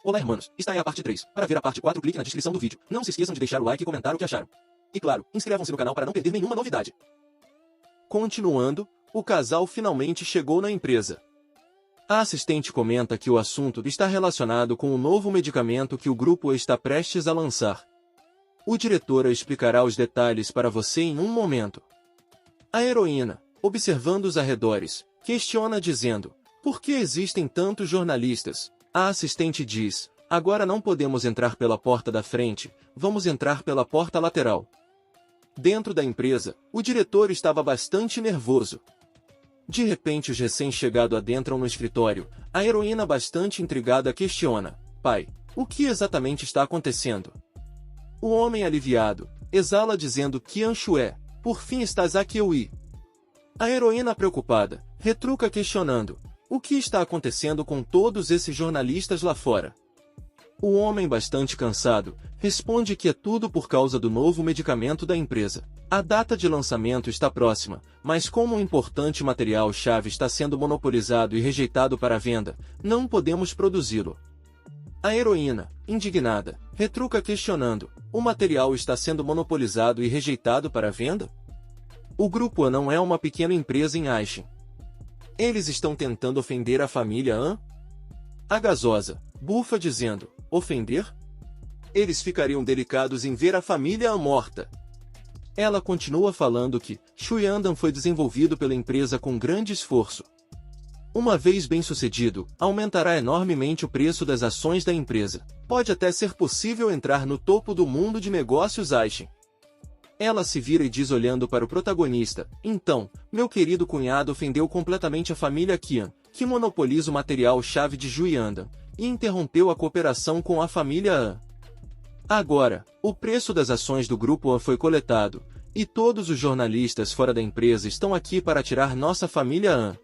Olá, hermanos, está aí a parte 3. Para ver a parte 4, clique na descrição do vídeo. Não se esqueçam de deixar o like e comentar o que acharam. E claro, inscrevam-se no canal para não perder nenhuma novidade. Continuando, o casal finalmente chegou na empresa. A assistente comenta que o assunto está relacionado com o novo medicamento que o grupo está prestes a lançar. O diretor explicará os detalhes para você em um momento. A heroína, observando os arredores, questiona dizendo: por que existem tantos jornalistas? A assistente diz: agora não podemos entrar pela porta da frente, vamos entrar pela porta lateral. Dentro da empresa, o diretor estava bastante nervoso. De repente os recém-chegados adentram no escritório. A heroína, bastante intrigada, questiona: pai, o que exatamente está acontecendo? O homem, aliviado, exala dizendo: Qian Shué, por fim estás aqui, Ui. A heroína, preocupada, retruca questionando: o que está acontecendo com todos esses jornalistas lá fora? O homem, bastante cansado, responde que é tudo por causa do novo medicamento da empresa. A data de lançamento está próxima, mas como um importante material-chave está sendo monopolizado e rejeitado para a venda, não podemos produzi-lo. A heroína, indignada, retruca questionando: o material está sendo monopolizado e rejeitado para a venda? O grupo A não é uma pequena empresa em Aishin. Eles estão tentando ofender a família An? A gasosa bufa dizendo: ofender? Eles ficariam delicados em ver a família An morta. Ela continua falando que Xuyandan foi desenvolvido pela empresa com grande esforço. Uma vez bem-sucedido, aumentará enormemente o preço das ações da empresa. Pode até ser possível entrar no topo do mundo de negócios Aishin. Ela se vira e diz, olhando para o protagonista: então, meu querido cunhado ofendeu completamente a família Qian, que monopoliza o material-chave de Xuyandan, e interrompeu a cooperação com a família An. Agora, o preço das ações do grupo An foi coletado, e todos os jornalistas fora da empresa estão aqui para tirar nossa família An.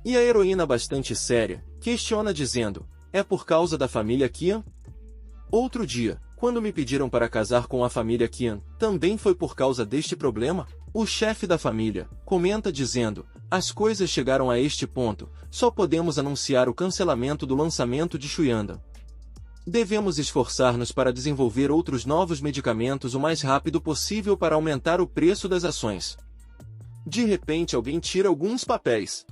E a heroína, bastante séria, questiona dizendo: é por causa da família Qian? Outro dia, quando me pediram para casar com a família Qian, também foi por causa deste problema? O chefe da família comenta dizendo: as coisas chegaram a este ponto, só podemos anunciar o cancelamento do lançamento de Xuyandan. Devemos esforçar-nos para desenvolver outros novos medicamentos o mais rápido possível para aumentar o preço das ações. De repente alguém tira alguns papéis.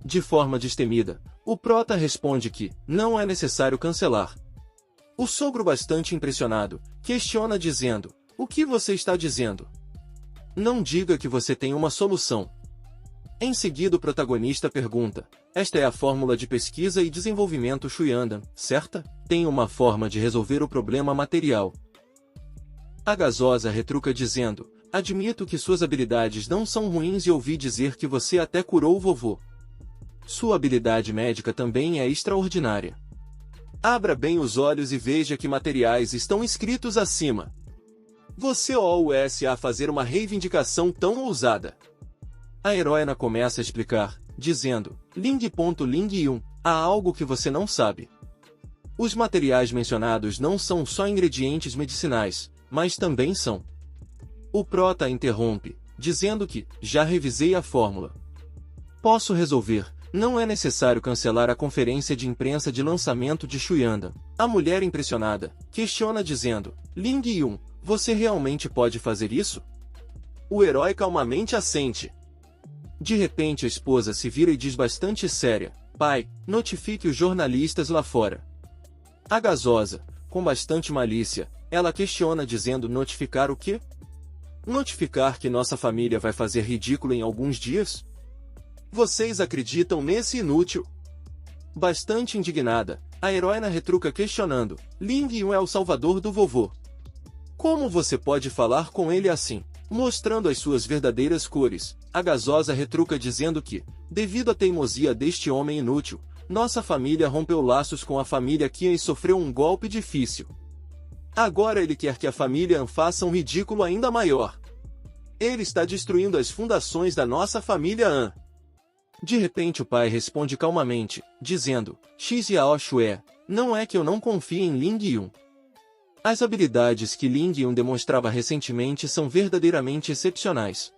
De forma destemida, o prota responde que não é necessário cancelar. O sogro, bastante impressionado, questiona dizendo: o que você está dizendo? Não diga que você tem uma solução. Em seguida o protagonista pergunta: esta é a fórmula de pesquisa e desenvolvimento Xuyandan, certa? Tem uma forma de resolver o problema material. A gasosa retruca dizendo: admito que suas habilidades não são ruins e ouvi dizer que você até curou o vovô. Sua habilidade médica também é extraordinária. Abra bem os olhos e veja que materiais estão escritos acima. Você ousa a fazer uma reivindicação tão ousada. A heroína começa a explicar, dizendo: Ling.Ling1, há algo que você não sabe. Os materiais mencionados não são só ingredientes medicinais, mas também são. O prota a interrompe, dizendo que já revisei a fórmula. Posso resolver. Não é necessário cancelar a conferência de imprensa de lançamento de Xuyandan. A mulher, impressionada, questiona dizendo: Ling Yun, você realmente pode fazer isso? O herói calmamente assente. De repente a esposa se vira e diz, bastante séria: pai, notifique os jornalistas lá fora. A gasosa, com bastante malícia, ela questiona dizendo: notificar o quê? Notificar que nossa família vai fazer ridículo em alguns dias? Vocês acreditam nesse inútil? Bastante indignada, a heroína retruca questionando: Ling Yun é o salvador do vovô. Como você pode falar com ele assim? Mostrando as suas verdadeiras cores, a gasosa retruca dizendo que, devido à teimosia deste homem inútil, nossa família rompeu laços com a família Qian e sofreu um golpe difícil. Agora ele quer que a família An faça um ridículo ainda maior. Ele está destruindo as fundações da nossa família An. De repente o pai responde calmamente, dizendo: Xiao Shué, não é que eu não confie em Ling Yun. As habilidades que Ling Yun demonstrava recentemente são verdadeiramente excepcionais.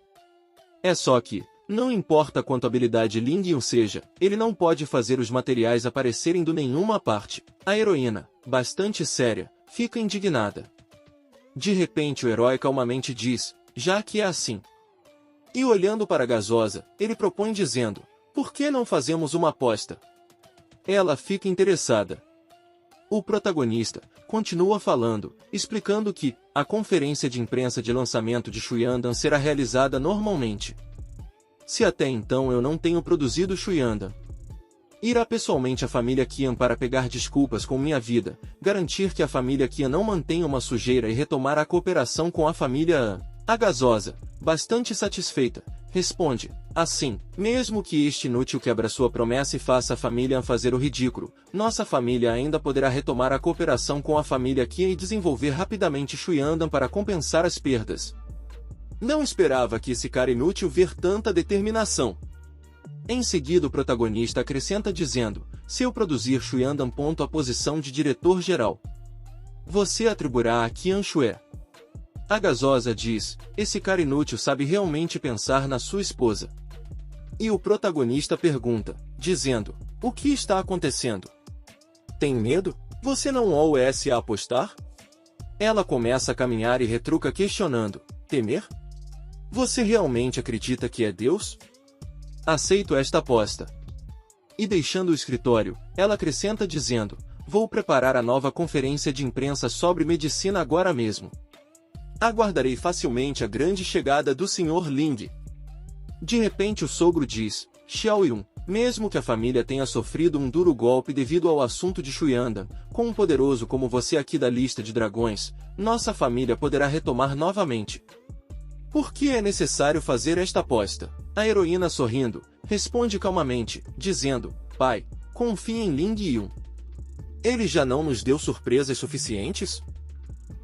É só que, Não importa quanto habilidade Ling Yun seja, ele não pode fazer os materiais aparecerem do nenhuma parte. A heroína, bastante séria, fica indignada. De repente o herói calmamente diz, já que é assim. E olhando para a gasosa, ele propõe dizendo, por que não fazemos uma aposta? Ela fica interessada. O protagonista continua falando, explicando que a conferência de imprensa de lançamento de Xuyandan será realizada normalmente. Se até então eu não tenho produzido Xuyandan, irá pessoalmente à família Qian para pegar desculpas com minha vida, garantir que a família Qian não mantenha uma sujeira e retomar a cooperação com a família An. A gasosa, bastante satisfeita, responde, assim, mesmo que este inútil quebra sua promessa e faça a família An fazer o ridículo, nossa família ainda poderá retomar a cooperação com a família Qian e desenvolver rapidamente Xuyandan para compensar as perdas. Não esperava que esse cara inútil ver tanta determinação. Em seguida o protagonista acrescenta dizendo, se eu produzir Xuyandan. A posição de diretor-geral, você atribuirá a Qian Xue. A gasosa diz, esse cara inútil sabe realmente pensar na sua esposa. E o protagonista pergunta, dizendo, o que está acontecendo? Tem medo? Você não ousa apostar? Ela começa a caminhar e retruca questionando, temer? Você realmente acredita que é Deus? Aceito esta aposta. E deixando o escritório, ela acrescenta dizendo, vou preparar a nova conferência de imprensa sobre medicina agora mesmo. Aguardarei facilmente a grande chegada do Sr. Ling. De repente o sogro diz, Xiao Yun, mesmo que a família tenha sofrido um duro golpe devido ao assunto de Xuyandan, com um poderoso como você aqui da lista de dragões, nossa família poderá retomar novamente. Por que é necessário fazer esta aposta? A heroína sorrindo, responde calmamente, dizendo, pai, confie em Ling Yun. Ele já não nos deu surpresas suficientes?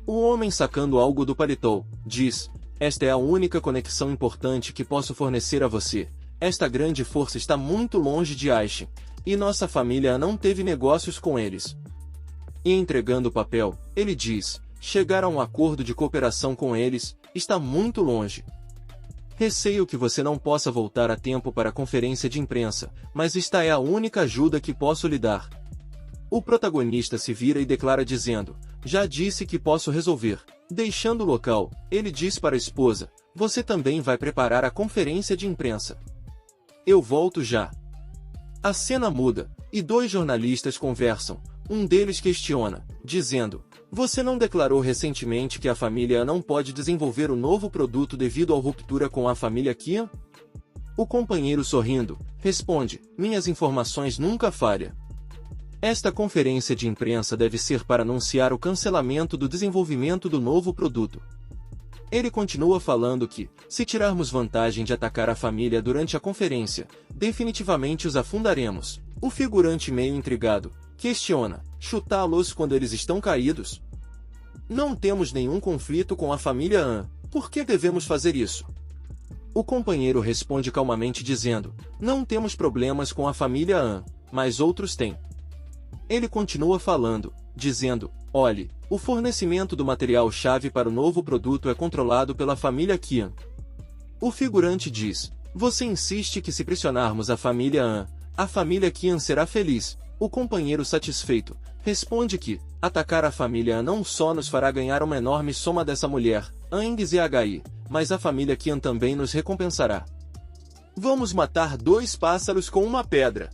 O homem sacando algo do paletó, diz, esta é a única conexão importante que posso fornecer a você. Esta grande força está muito longe de Aishin, e nossa família não teve negócios com eles. E entregando o papel, ele diz, chegar a um acordo de cooperação com eles, está muito longe. Receio que você não possa voltar a tempo para a conferência de imprensa, mas esta é a única ajuda que posso lhe dar. O protagonista se vira e declara dizendo, já disse que posso resolver. Deixando o local, ele diz para a esposa, você também vai preparar a conferência de imprensa. Eu volto já. A cena muda, e dois jornalistas conversam, um deles questiona, dizendo, você não declarou recentemente que a família não pode desenvolver o novo produto devido à ruptura com a família Qian? O companheiro sorrindo, responde, minhas informações nunca falham. Esta conferência de imprensa deve ser para anunciar o cancelamento do desenvolvimento do novo produto. Ele continua falando que, se tirarmos vantagem de atacar a família durante a conferência, definitivamente os afundaremos. O figurante meio intrigado, questiona, chutá-los quando eles estão caídos? Não temos nenhum conflito com a família An, por que devemos fazer isso? O companheiro responde calmamente dizendo, não temos problemas com a família An, mas outros têm. Ele continua falando, dizendo, olhe, o fornecimento do material-chave para o novo produto é controlado pela família Qian. O figurante diz, você insiste que se pressionarmos a família An, a família Qian será feliz. O companheiro satisfeito, responde que, atacar a família An não só nos fará ganhar uma enorme soma dessa mulher, An Zhi, mas a família Qian também nos recompensará. Vamos matar dois pássaros com uma pedra.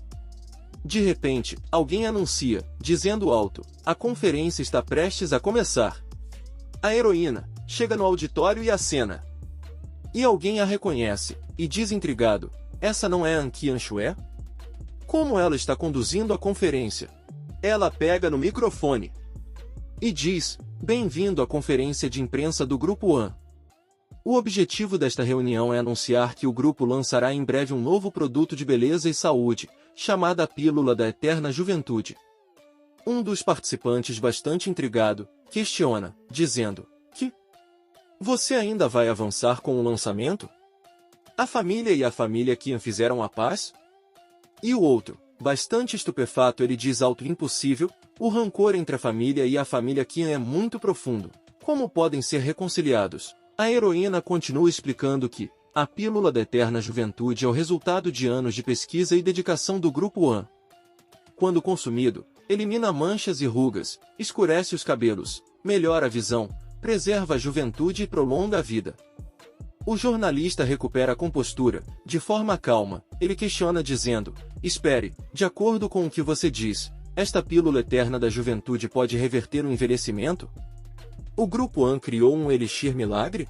De repente, alguém anuncia, dizendo alto, a conferência está prestes a começar. A heroína chega no auditório e acena. E alguém a reconhece, e diz intrigado, essa não é An Qian Xue? Como ela está conduzindo a conferência? Ela pega no microfone e diz, bem-vindo à conferência de imprensa do Grupo An. O objetivo desta reunião é anunciar que o grupo lançará em breve um novo produto de beleza e saúde, chamada Pílula da Eterna Juventude. Um dos participantes, bastante intrigado, questiona, dizendo, que? Você ainda vai avançar com o lançamento? A família e a família Qian fizeram a paz? E o outro, bastante estupefato, ele diz alto, impossível, o rancor entre a família e a família Qian é muito profundo. Como podem ser reconciliados? A heroína continua explicando que, A pílula da eterna juventude é o resultado de anos de pesquisa e dedicação do Grupo One. Quando consumido, elimina manchas e rugas, escurece os cabelos, melhora a visão, preserva a juventude e prolonga a vida. O jornalista recupera a compostura, de forma calma. Ele questiona dizendo: espere, de acordo com o que você diz, esta pílula eterna da juventude pode reverter o envelhecimento? O Grupo One criou um elixir milagre?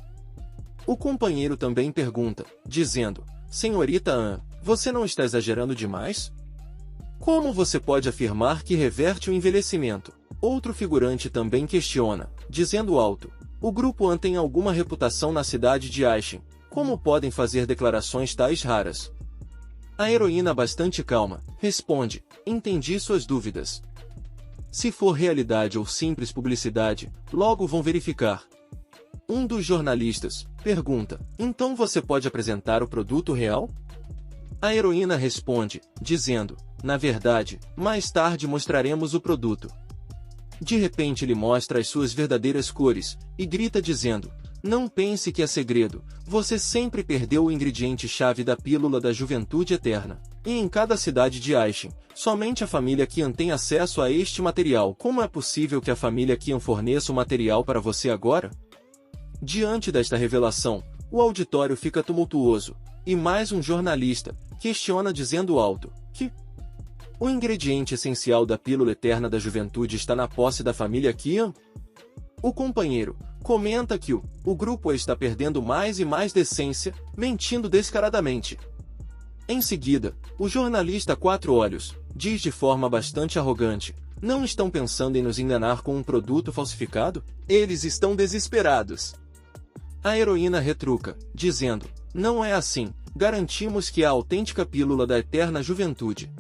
O companheiro também pergunta, dizendo: senhorita An, você não está exagerando demais? Como você pode afirmar que reverte o envelhecimento? Outro figurante também questiona, dizendo alto: o Grupo One tem alguma reputação na cidade de Aishin. Como podem fazer declarações tais raras? A heroína, bastante calma, responde: entendi suas dúvidas. Se for realidade ou simples publicidade, logo vão verificar. Um dos jornalistas pergunta: então você pode apresentar o produto real? A heroína responde, dizendo: na verdade, mais tarde mostraremos o produto. De repente ele mostra as suas verdadeiras cores, e grita dizendo: não pense que é segredo, você sempre perdeu o ingrediente-chave da pílula da juventude eterna. E em cada cidade de Aishin, somente a família Qian tem acesso a este material. Como é possível que a família Qian forneça o material para você agora? Diante desta revelação, o auditório fica tumultuoso, e mais um jornalista questiona dizendo alto que o ingrediente essencial da pílula eterna da juventude está na posse da família Qian. O companheiro comenta que o grupo está perdendo mais e mais decência, mentindo descaradamente. Em seguida, o jornalista Quatro Olhos diz de forma bastante arrogante: não estão pensando em nos enganar com um produto falsificado? Eles estão desesperados. A heroína retruca, dizendo: não é assim, garantimos que é a autêntica pílula da eterna juventude.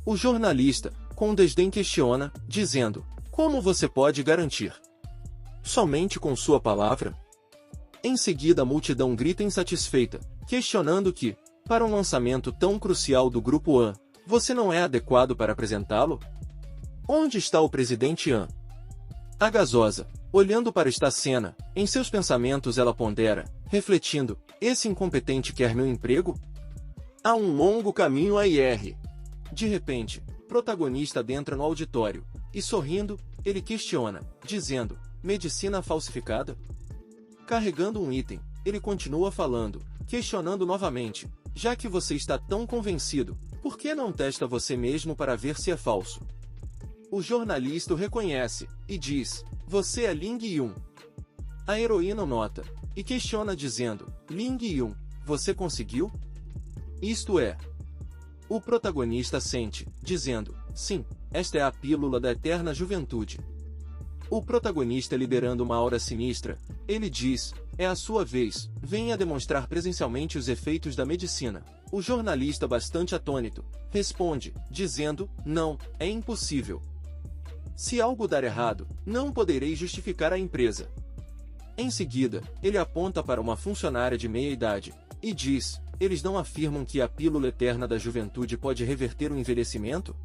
O jornalista, com desdém, questiona, dizendo: como você pode garantir? Somente com sua palavra? Em seguida a multidão grita insatisfeita, questionando que, para um lançamento tão crucial do Grupo One, você não é adequado para apresentá-lo? Onde está o presidente An? A gasosa, olhando para esta cena, em seus pensamentos ela pondera, refletindo: esse incompetente quer meu emprego? Há um longo caminho a ir. De repente, o protagonista adentra no auditório, e sorrindo, ele questiona, dizendo: medicina falsificada? Carregando um item, ele continua falando, questionando novamente: já que você está tão convencido, por que não testa você mesmo para ver se é falso? O jornalista o reconhece, e diz: você é Ling Yun. A heroína nota, e questiona dizendo: Ling Yun, você conseguiu? Isto é. O protagonista sente, dizendo: sim, esta é a pílula da eterna juventude. O protagonista, liberando uma aura sinistra, ele diz: é a sua vez, venha demonstrar presencialmente os efeitos da medicina. O jornalista, bastante atônito, responde, dizendo: não, é impossível. Se algo dar errado, não poderei justificar a empresa. Em seguida, ele aponta para uma funcionária de meia-idade, e diz: eles não afirmam que a pílula eterna da juventude pode reverter o envelhecimento?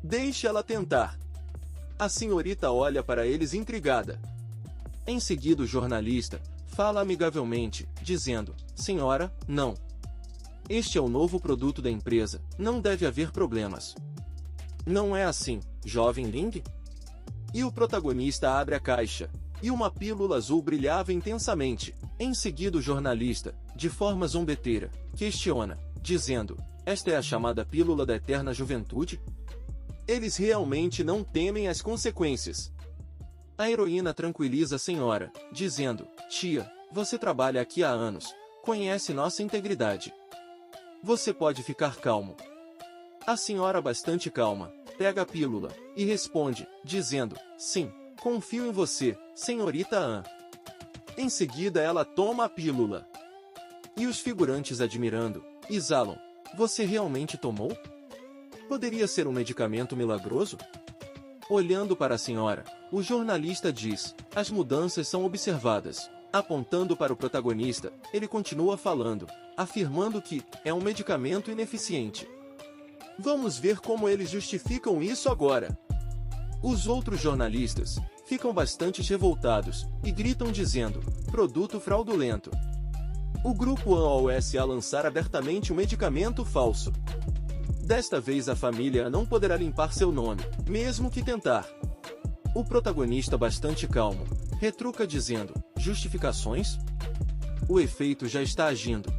Deixe ela tentar. A senhorita olha para eles intrigada. Em seguida o jornalista fala amigavelmente, dizendo: senhora, não. Este é o novo produto da empresa, não deve haver problemas. Não é assim, jovem Ling? E o protagonista abre a caixa, e uma pílula azul brilhava intensamente. Em seguida o jornalista, de forma zombeteira, questiona, dizendo: esta é a chamada pílula da eterna juventude? Eles realmente não temem as consequências. A heroína tranquiliza a senhora, dizendo: tia, você trabalha aqui há anos, conhece nossa integridade. Você pode ficar calmo. A senhora, bastante calma, pega a pílula, e responde, dizendo: sim, confio em você, senhorita An. Em seguida ela toma a pílula. E os figurantes, admirando, exalam: você realmente tomou? Poderia ser um medicamento milagroso? Olhando para a senhora, o jornalista diz: as mudanças são observadas. Apontando para o protagonista, ele continua falando, afirmando que é um medicamento ineficiente. Vamos ver como eles justificam isso agora. Os outros jornalistas ficam bastante revoltados e gritam dizendo: produto fraudulento. O grupo AOSA lançar abertamente um medicamento falso. Desta vez a família não poderá limpar seu nome, mesmo que tentar. O protagonista, bastante calmo, retruca dizendo: justificações? O efeito já está agindo.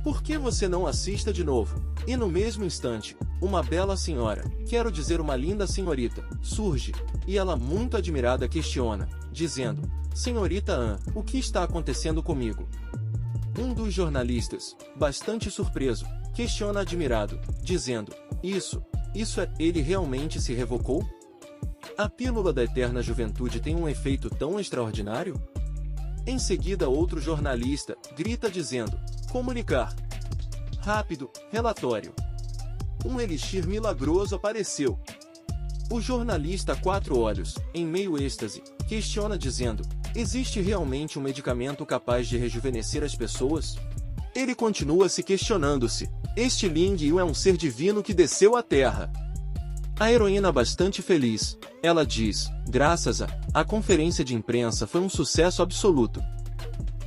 Por que você não assista de novo? E no mesmo instante, uma bela senhora, quero dizer uma linda senhorita, surge, e ela, muito admirada, questiona, dizendo: Senhorita Ann, o que está acontecendo comigo? Um dos jornalistas, bastante surpreso, questiona admirado, dizendo: Isso é, ele realmente se revocou? A pílula da eterna juventude tem um efeito tão extraordinário? Em seguida, outro jornalista grita dizendo: comunicar. Rápido, relatório. Um elixir milagroso apareceu. O jornalista a quatro olhos, em meio êxtase, questiona dizendo: existe realmente um medicamento capaz de rejuvenescer as pessoas? Ele continua se questionando-se: este Ling Yu é um ser divino que desceu à Terra. A heroína, bastante feliz, ela diz: graças a conferência de imprensa foi um sucesso absoluto.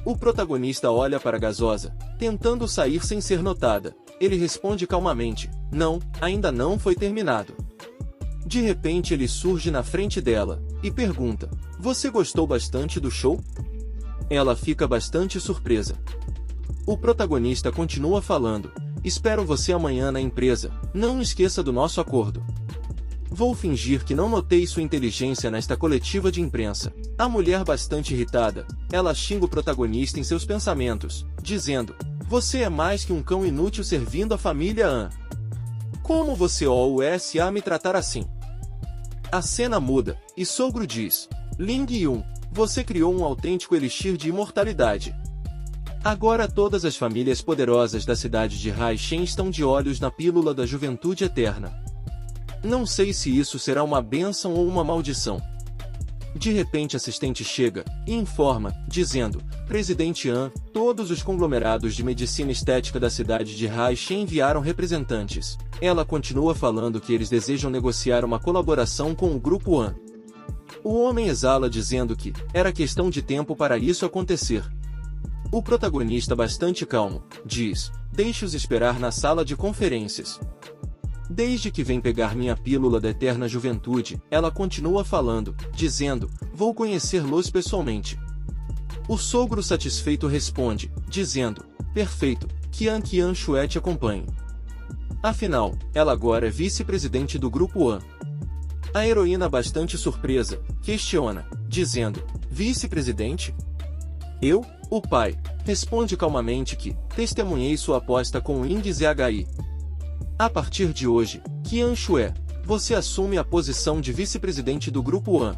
O protagonista olha para a gasosa, tentando sair sem ser notada. Ele responde calmamente: não, ainda não foi terminado. De repente ele surge na frente dela, e pergunta: você gostou bastante do show? Ela fica bastante surpresa. O protagonista continua falando: espero você amanhã na empresa, não esqueça do nosso acordo. Vou fingir que não notei sua inteligência nesta coletiva de imprensa. A mulher, bastante irritada, ela xinga o protagonista em seus pensamentos, dizendo: você é mais que um cão inútil servindo a família An. Como você ousa me tratar assim? A cena muda, e sogro diz: Ling Yun, você criou um autêntico elixir de imortalidade. Agora todas as famílias poderosas da cidade de Haishen estão de olhos na pílula da juventude eterna. Não sei se isso será uma bênção ou uma maldição. De repente assistente chega e informa, dizendo: Presidente An, todos os conglomerados de medicina estética da cidade de Haishen enviaram representantes. Ela continua falando que eles desejam negociar uma colaboração com o Grupo An. O homem exala dizendo que era questão de tempo para isso acontecer. O protagonista, bastante calmo, diz: deixe-os esperar na sala de conferências. Desde que vem pegar minha pílula da eterna juventude, ela continua falando, dizendo: vou conhecer-los pessoalmente. O sogro satisfeito responde, dizendo: perfeito, que An Qianxue te acompanhe. Afinal, ela agora é vice-presidente do Grupo An. A heroína, bastante surpresa, questiona, dizendo: vice-presidente? Eu, o pai, responde calmamente que testemunhei sua aposta com o Ying Zhi. A partir de hoje, Qianxue, você assume a posição de vice-presidente do Grupo An.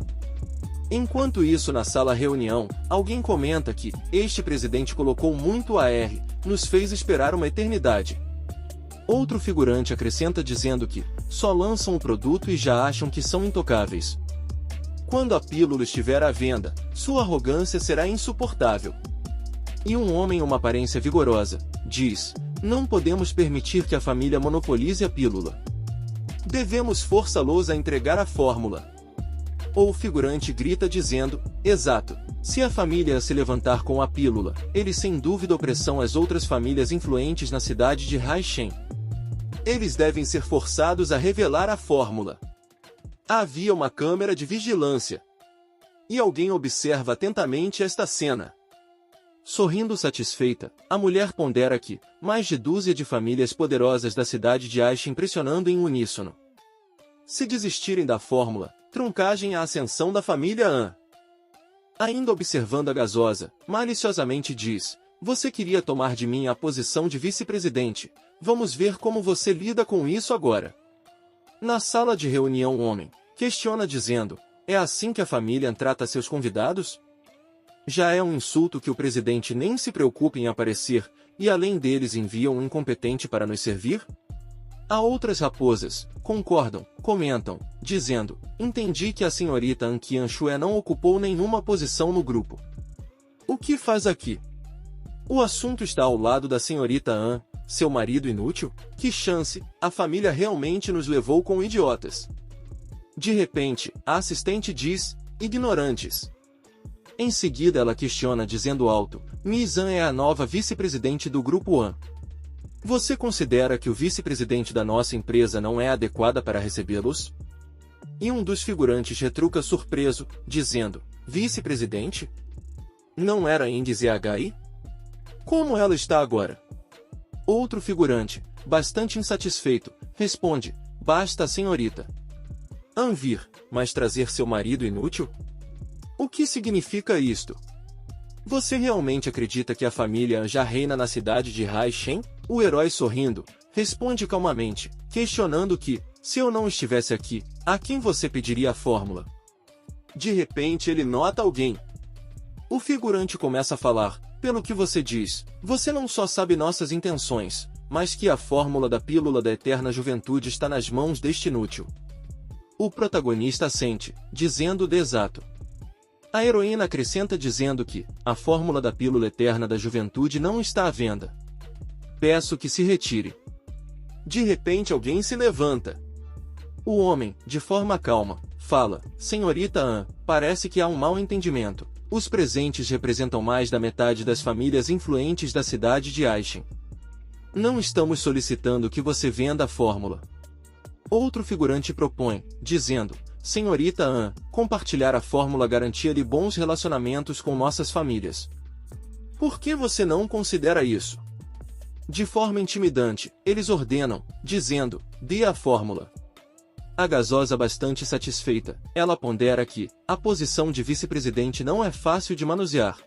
Enquanto isso, na sala reunião, alguém comenta que este presidente colocou muito AR, nos fez esperar uma eternidade. Outro figurante acrescenta dizendo que só lançam o produto e já acham que são intocáveis. Quando a pílula estiver à venda, sua arrogância será insuportável. E um homem, uma aparência vigorosa, diz: não podemos permitir que a família monopolize a pílula. Devemos forçá-los a entregar a fórmula. Ou o figurante grita dizendo: exato, se a família se levantar com a pílula, eles sem dúvida opressão às outras famílias influentes na cidade de Haishen. Eles devem ser forçados a revelar a fórmula. Havia uma câmera de vigilância. E alguém observa atentamente esta cena. Sorrindo satisfeita, a mulher pondera que mais de dúzia de famílias poderosas da cidade de Haishen pressionando em uníssono. Se desistirem da fórmula, truncagem a ascensão da família An. Ainda observando a gasosa, maliciosamente diz: você queria tomar de mim a posição de vice-presidente, vamos ver como você lida com isso agora. Na sala de reunião, o homem questiona dizendo: é assim que a família trata seus convidados? Já é um insulto que o presidente nem se preocupe em aparecer, e além deles envia um incompetente para nos servir? Há outras raposas, concordam, comentam, dizendo: entendi que a senhorita An Qianxue não ocupou nenhuma posição no grupo. O que faz aqui? O assunto está ao lado da senhorita An, seu marido inútil? Que chance, a família realmente nos levou com idiotas. De repente, a assistente diz: ignorantes. Em seguida ela questiona dizendo alto, Miss An é a nova vice-presidente do Grupo An. Você considera que o vice-presidente da nossa empresa não é adequada para recebê-los? E um dos figurantes retruca surpreso, dizendo, vice-presidente? Não era Indy ZHI? Como ela está agora? Outro figurante, bastante insatisfeito, responde, basta a senhorita An vir, mas trazer seu marido inútil? O que significa isto? Você realmente acredita que a família An já reina na cidade de Haishen? O herói sorrindo, responde calmamente, questionando que, se eu não estivesse aqui, a quem você pediria a fórmula? De repente ele nota alguém. O figurante começa a falar, pelo que você diz, você não só sabe nossas intenções, mas que a fórmula da pílula da eterna juventude está nas mãos deste inútil. O protagonista assente, dizendo de exato. A heroína acrescenta dizendo que, a fórmula da pílula eterna da juventude não está à venda. Peço que se retire. De repente alguém se levanta. O homem, de forma calma, fala, senhorita An, parece que há um mal entendimento. Os presentes representam mais da metade das famílias influentes da cidade de Aishin. Não estamos solicitando que você venda a fórmula. Outro figurante propõe, dizendo, senhorita An, compartilhar a fórmula garantia-lhe bons relacionamentos com nossas famílias. Por que você não considera isso? De forma intimidante, eles ordenam, dizendo, dê a fórmula. A gasosa bastante satisfeita, ela pondera que, a posição de vice-presidente não é fácil de manusear.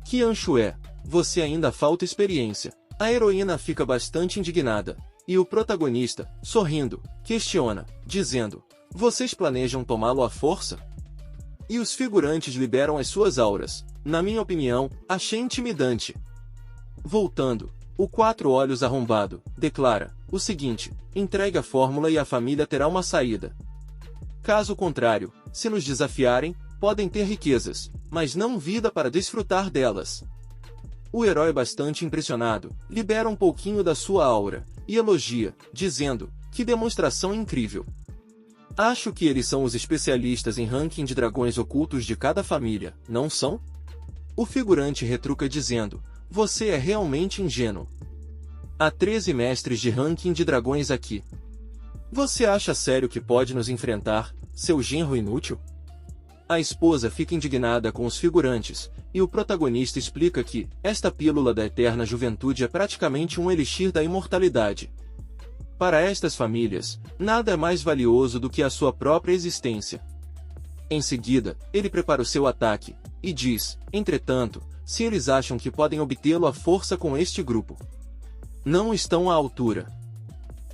Que ancho é, você ainda falta experiência. A heroína fica bastante indignada, e o protagonista, sorrindo, questiona, dizendo, vocês planejam tomá-lo à força? E os figurantes liberam as suas auras, na minha opinião, achei intimidante. Voltando, o Quatro Olhos Arrombado, declara, o seguinte, entregue a fórmula e a família terá uma saída. Caso contrário, se nos desafiarem, podem ter riquezas, mas não vida para desfrutar delas. O herói bastante impressionado, libera um pouquinho da sua aura, e elogia, dizendo, que demonstração incrível. Acho que eles são os especialistas em ranking de dragões ocultos de cada família, não são? O figurante retruca dizendo, você é realmente ingênuo. Há 13 mestres de ranking de dragões aqui. Você acha sério que pode nos enfrentar, seu genro inútil? A esposa fica indignada com os figurantes, e o protagonista explica que, esta pílula da eterna juventude é praticamente um elixir da imortalidade. Para estas famílias, nada é mais valioso do que a sua própria existência. Em seguida, ele prepara o seu ataque, e diz, entretanto, se eles acham que podem obtê-lo à força com este grupo, não estão à altura.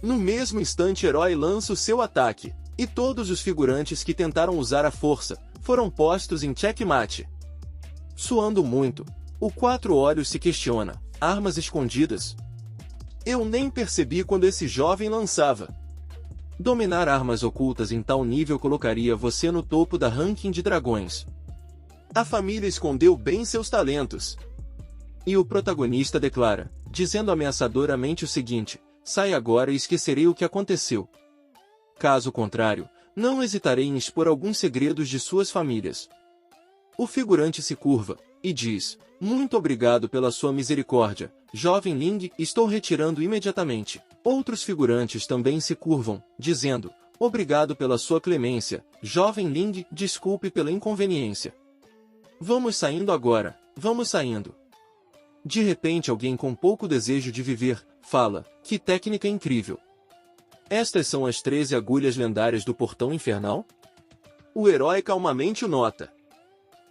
No mesmo instante o herói lança o seu ataque, e todos os figurantes que tentaram usar a força, foram postos em checkmate. Suando muito, o Quatro Olhos se questiona, armas escondidas? Eu nem percebi quando esse jovem lançava. Dominar armas ocultas em tal nível colocaria você no topo da ranking de dragões. A família escondeu bem seus talentos. E o protagonista declara, dizendo ameaçadoramente o seguinte, sai agora e esquecerei o que aconteceu. Caso contrário, não hesitarei em expor alguns segredos de suas famílias. O figurante se curva, e diz, muito obrigado pela sua misericórdia, jovem Ling, estou retirando imediatamente. Outros figurantes também se curvam, dizendo, obrigado pela sua clemência, jovem Ling, desculpe pela inconveniência. Vamos saindo agora, vamos saindo. De repente alguém com pouco desejo de viver, fala, que técnica incrível. Estas são as 13 agulhas lendárias do portão infernal? O herói calmamente o nota.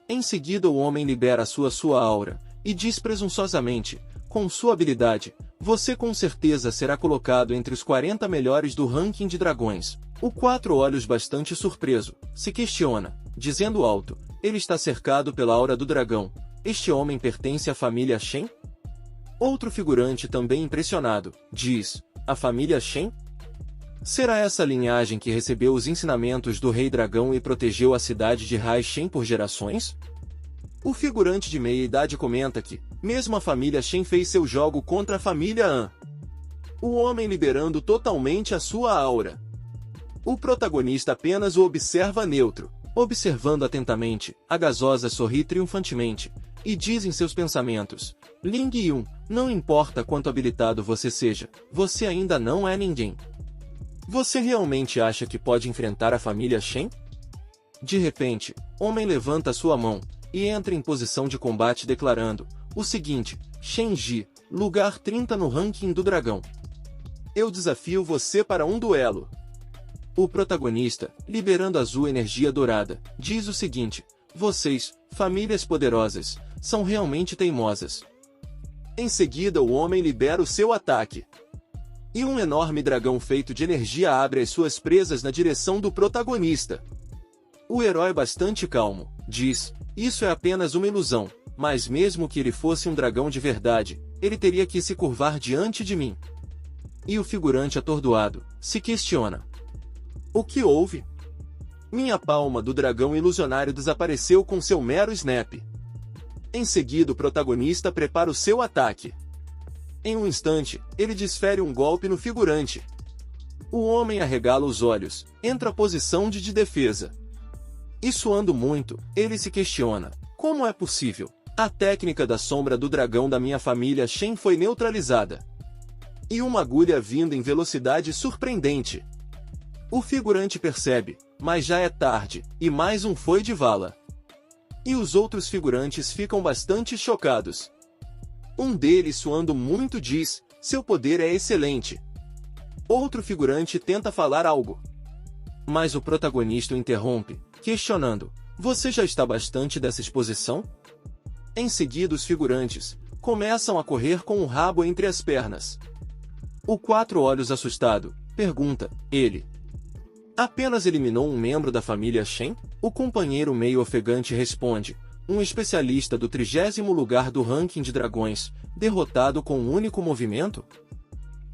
Em seguida o homem libera sua aura, e diz presunçosamente, com sua habilidade, você com certeza será colocado entre os 40 melhores do ranking de dragões. O Quatro Olhos bastante surpreso, se questiona, dizendo alto, ele está cercado pela aura do dragão. Este homem pertence à família Shen? Outro figurante também impressionado, diz, a família Shen? Será essa a linhagem que recebeu os ensinamentos do Rei Dragão e protegeu a cidade de Haishen por gerações? O figurante de meia-idade comenta que, mesmo a família Shen fez seu jogo contra a família An. O homem liberando totalmente a sua aura. O protagonista apenas o observa neutro. Observando atentamente, a gasosa sorri triunfantemente, e diz em seus pensamentos, Ling Yun, não importa quanto habilitado você seja, você ainda não é ninguém. Você realmente acha que pode enfrentar a família Shen? De repente, homem levanta sua mão, e entra em posição de combate declarando, o seguinte, Shen Ji, lugar 30 no ranking do dragão. Eu desafio você para um duelo. O protagonista, liberando azul energia dourada, diz o seguinte, vocês, famílias poderosas, são realmente teimosas. Em seguida o homem libera o seu ataque. E um enorme dragão feito de energia abre as suas presas na direção do protagonista. O herói bastante calmo, diz, isso é apenas uma ilusão, mas mesmo que ele fosse um dragão de verdade, ele teria que se curvar diante de mim. E o figurante atordoado, se questiona. O que houve? Minha palma do dragão ilusionário desapareceu com seu mero snap. Em seguida o protagonista prepara o seu ataque. Em um instante, ele desfere um golpe no figurante. O homem arregala os olhos, entra a posição de defesa. E suando muito, ele se questiona, como é possível? A técnica da sombra do dragão da minha família Shen foi neutralizada. E uma agulha vinda em velocidade surpreendente. O figurante percebe, mas já é tarde, e mais um foi de vala. E os outros figurantes ficam bastante chocados. Um deles suando muito diz, seu poder é excelente. Outro figurante tenta falar algo. Mas o protagonista o interrompe, questionando, você já está bastante dessa exposição? Em seguida os figurantes começam a correr com o rabo entre as pernas. O quatro olhos assustado, pergunta, ele apenas eliminou um membro da família Shen? O companheiro meio ofegante responde, um especialista do 30º lugar do ranking de dragões, derrotado com um único movimento?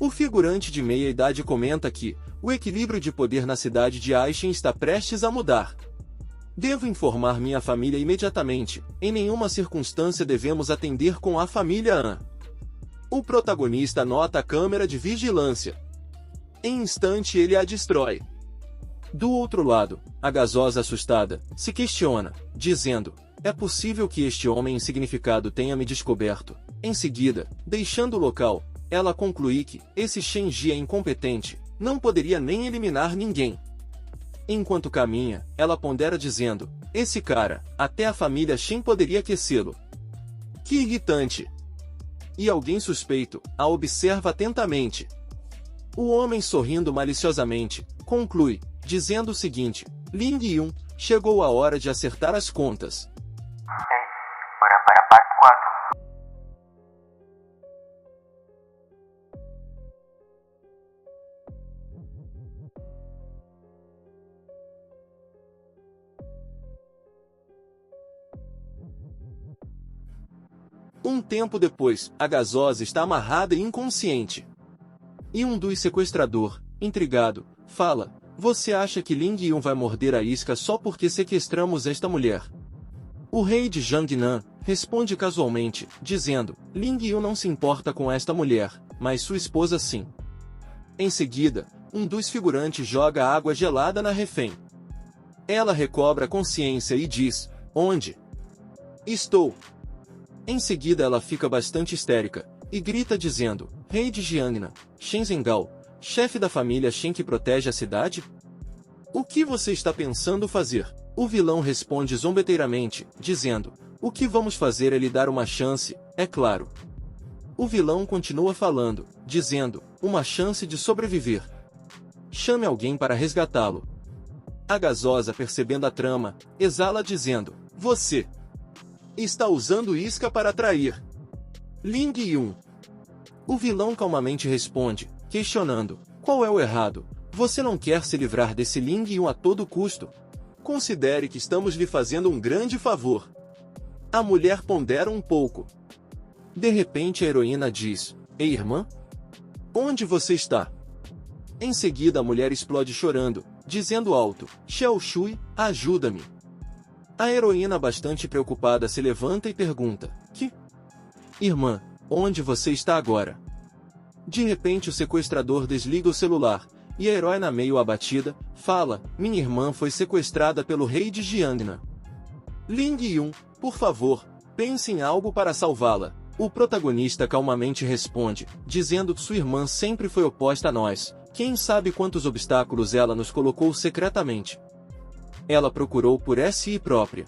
O figurante de meia idade comenta que o equilíbrio de poder na cidade de Aishin está prestes a mudar. Devo informar minha família imediatamente, em nenhuma circunstância devemos atender com a família An. O protagonista nota a câmera de vigilância. Em instante ele a destrói. Do outro lado, a gasosa assustada, se questiona, dizendo, é possível que este homem insignificado tenha me descoberto. Em seguida, deixando o local, ela conclui que, esse Shen Ji é incompetente, não poderia nem eliminar ninguém. Enquanto caminha, ela pondera dizendo, esse cara, até a família Shen poderia aquecê-lo. Que irritante! E alguém suspeito, a observa atentamente. O homem sorrindo maliciosamente, conclui, dizendo o seguinte, Ling Yun, chegou a hora de acertar as contas. Bora para a parte 4. Um tempo depois, a gasosa está amarrada e inconsciente. E um dos sequestradores, intrigado, fala, você acha que Ling Yun vai morder a isca só porque sequestramos esta mulher? O rei de Jiangnan responde casualmente, dizendo, Ling Yun não se importa com esta mulher, mas sua esposa sim. Em seguida, um dos figurantes joga água gelada na refém. Ela recobra a consciência e diz, onde? Estou. Em seguida ela fica bastante histérica, e grita dizendo, rei de Jiangnan, Shen Zhenghao, chefe da família Shen que protege a cidade? O que você está pensando fazer? O vilão responde zombeteiramente, dizendo, o que vamos fazer é lhe dar uma chance, é claro. O vilão continua falando, dizendo, uma chance de sobreviver. Chame alguém para resgatá-lo. A gasosa, percebendo a trama, exala dizendo, você está usando isca para atrair Ling Yun. O vilão calmamente responde, questionando, qual é o errado? Você não quer se livrar desse Ling Yun a todo custo? Considere que estamos lhe fazendo um grande favor. A mulher pondera um pouco. De repente a heroína diz, ei irmã? Onde você está? Em seguida a mulher explode chorando, dizendo alto, Xiao Shui, ajuda-me. A heroína bastante preocupada se levanta e pergunta, que? Irmã, onde você está agora? De repente o sequestrador desliga o celular, e a heroína meio abatida, fala, minha irmã foi sequestrada pelo rei de Jiangnan. Ling Yun, por favor, pense em algo para salvá-la. O protagonista calmamente responde, dizendo que sua irmã sempre foi oposta a nós, quem sabe quantos obstáculos ela nos colocou secretamente. Ela procurou por si própria.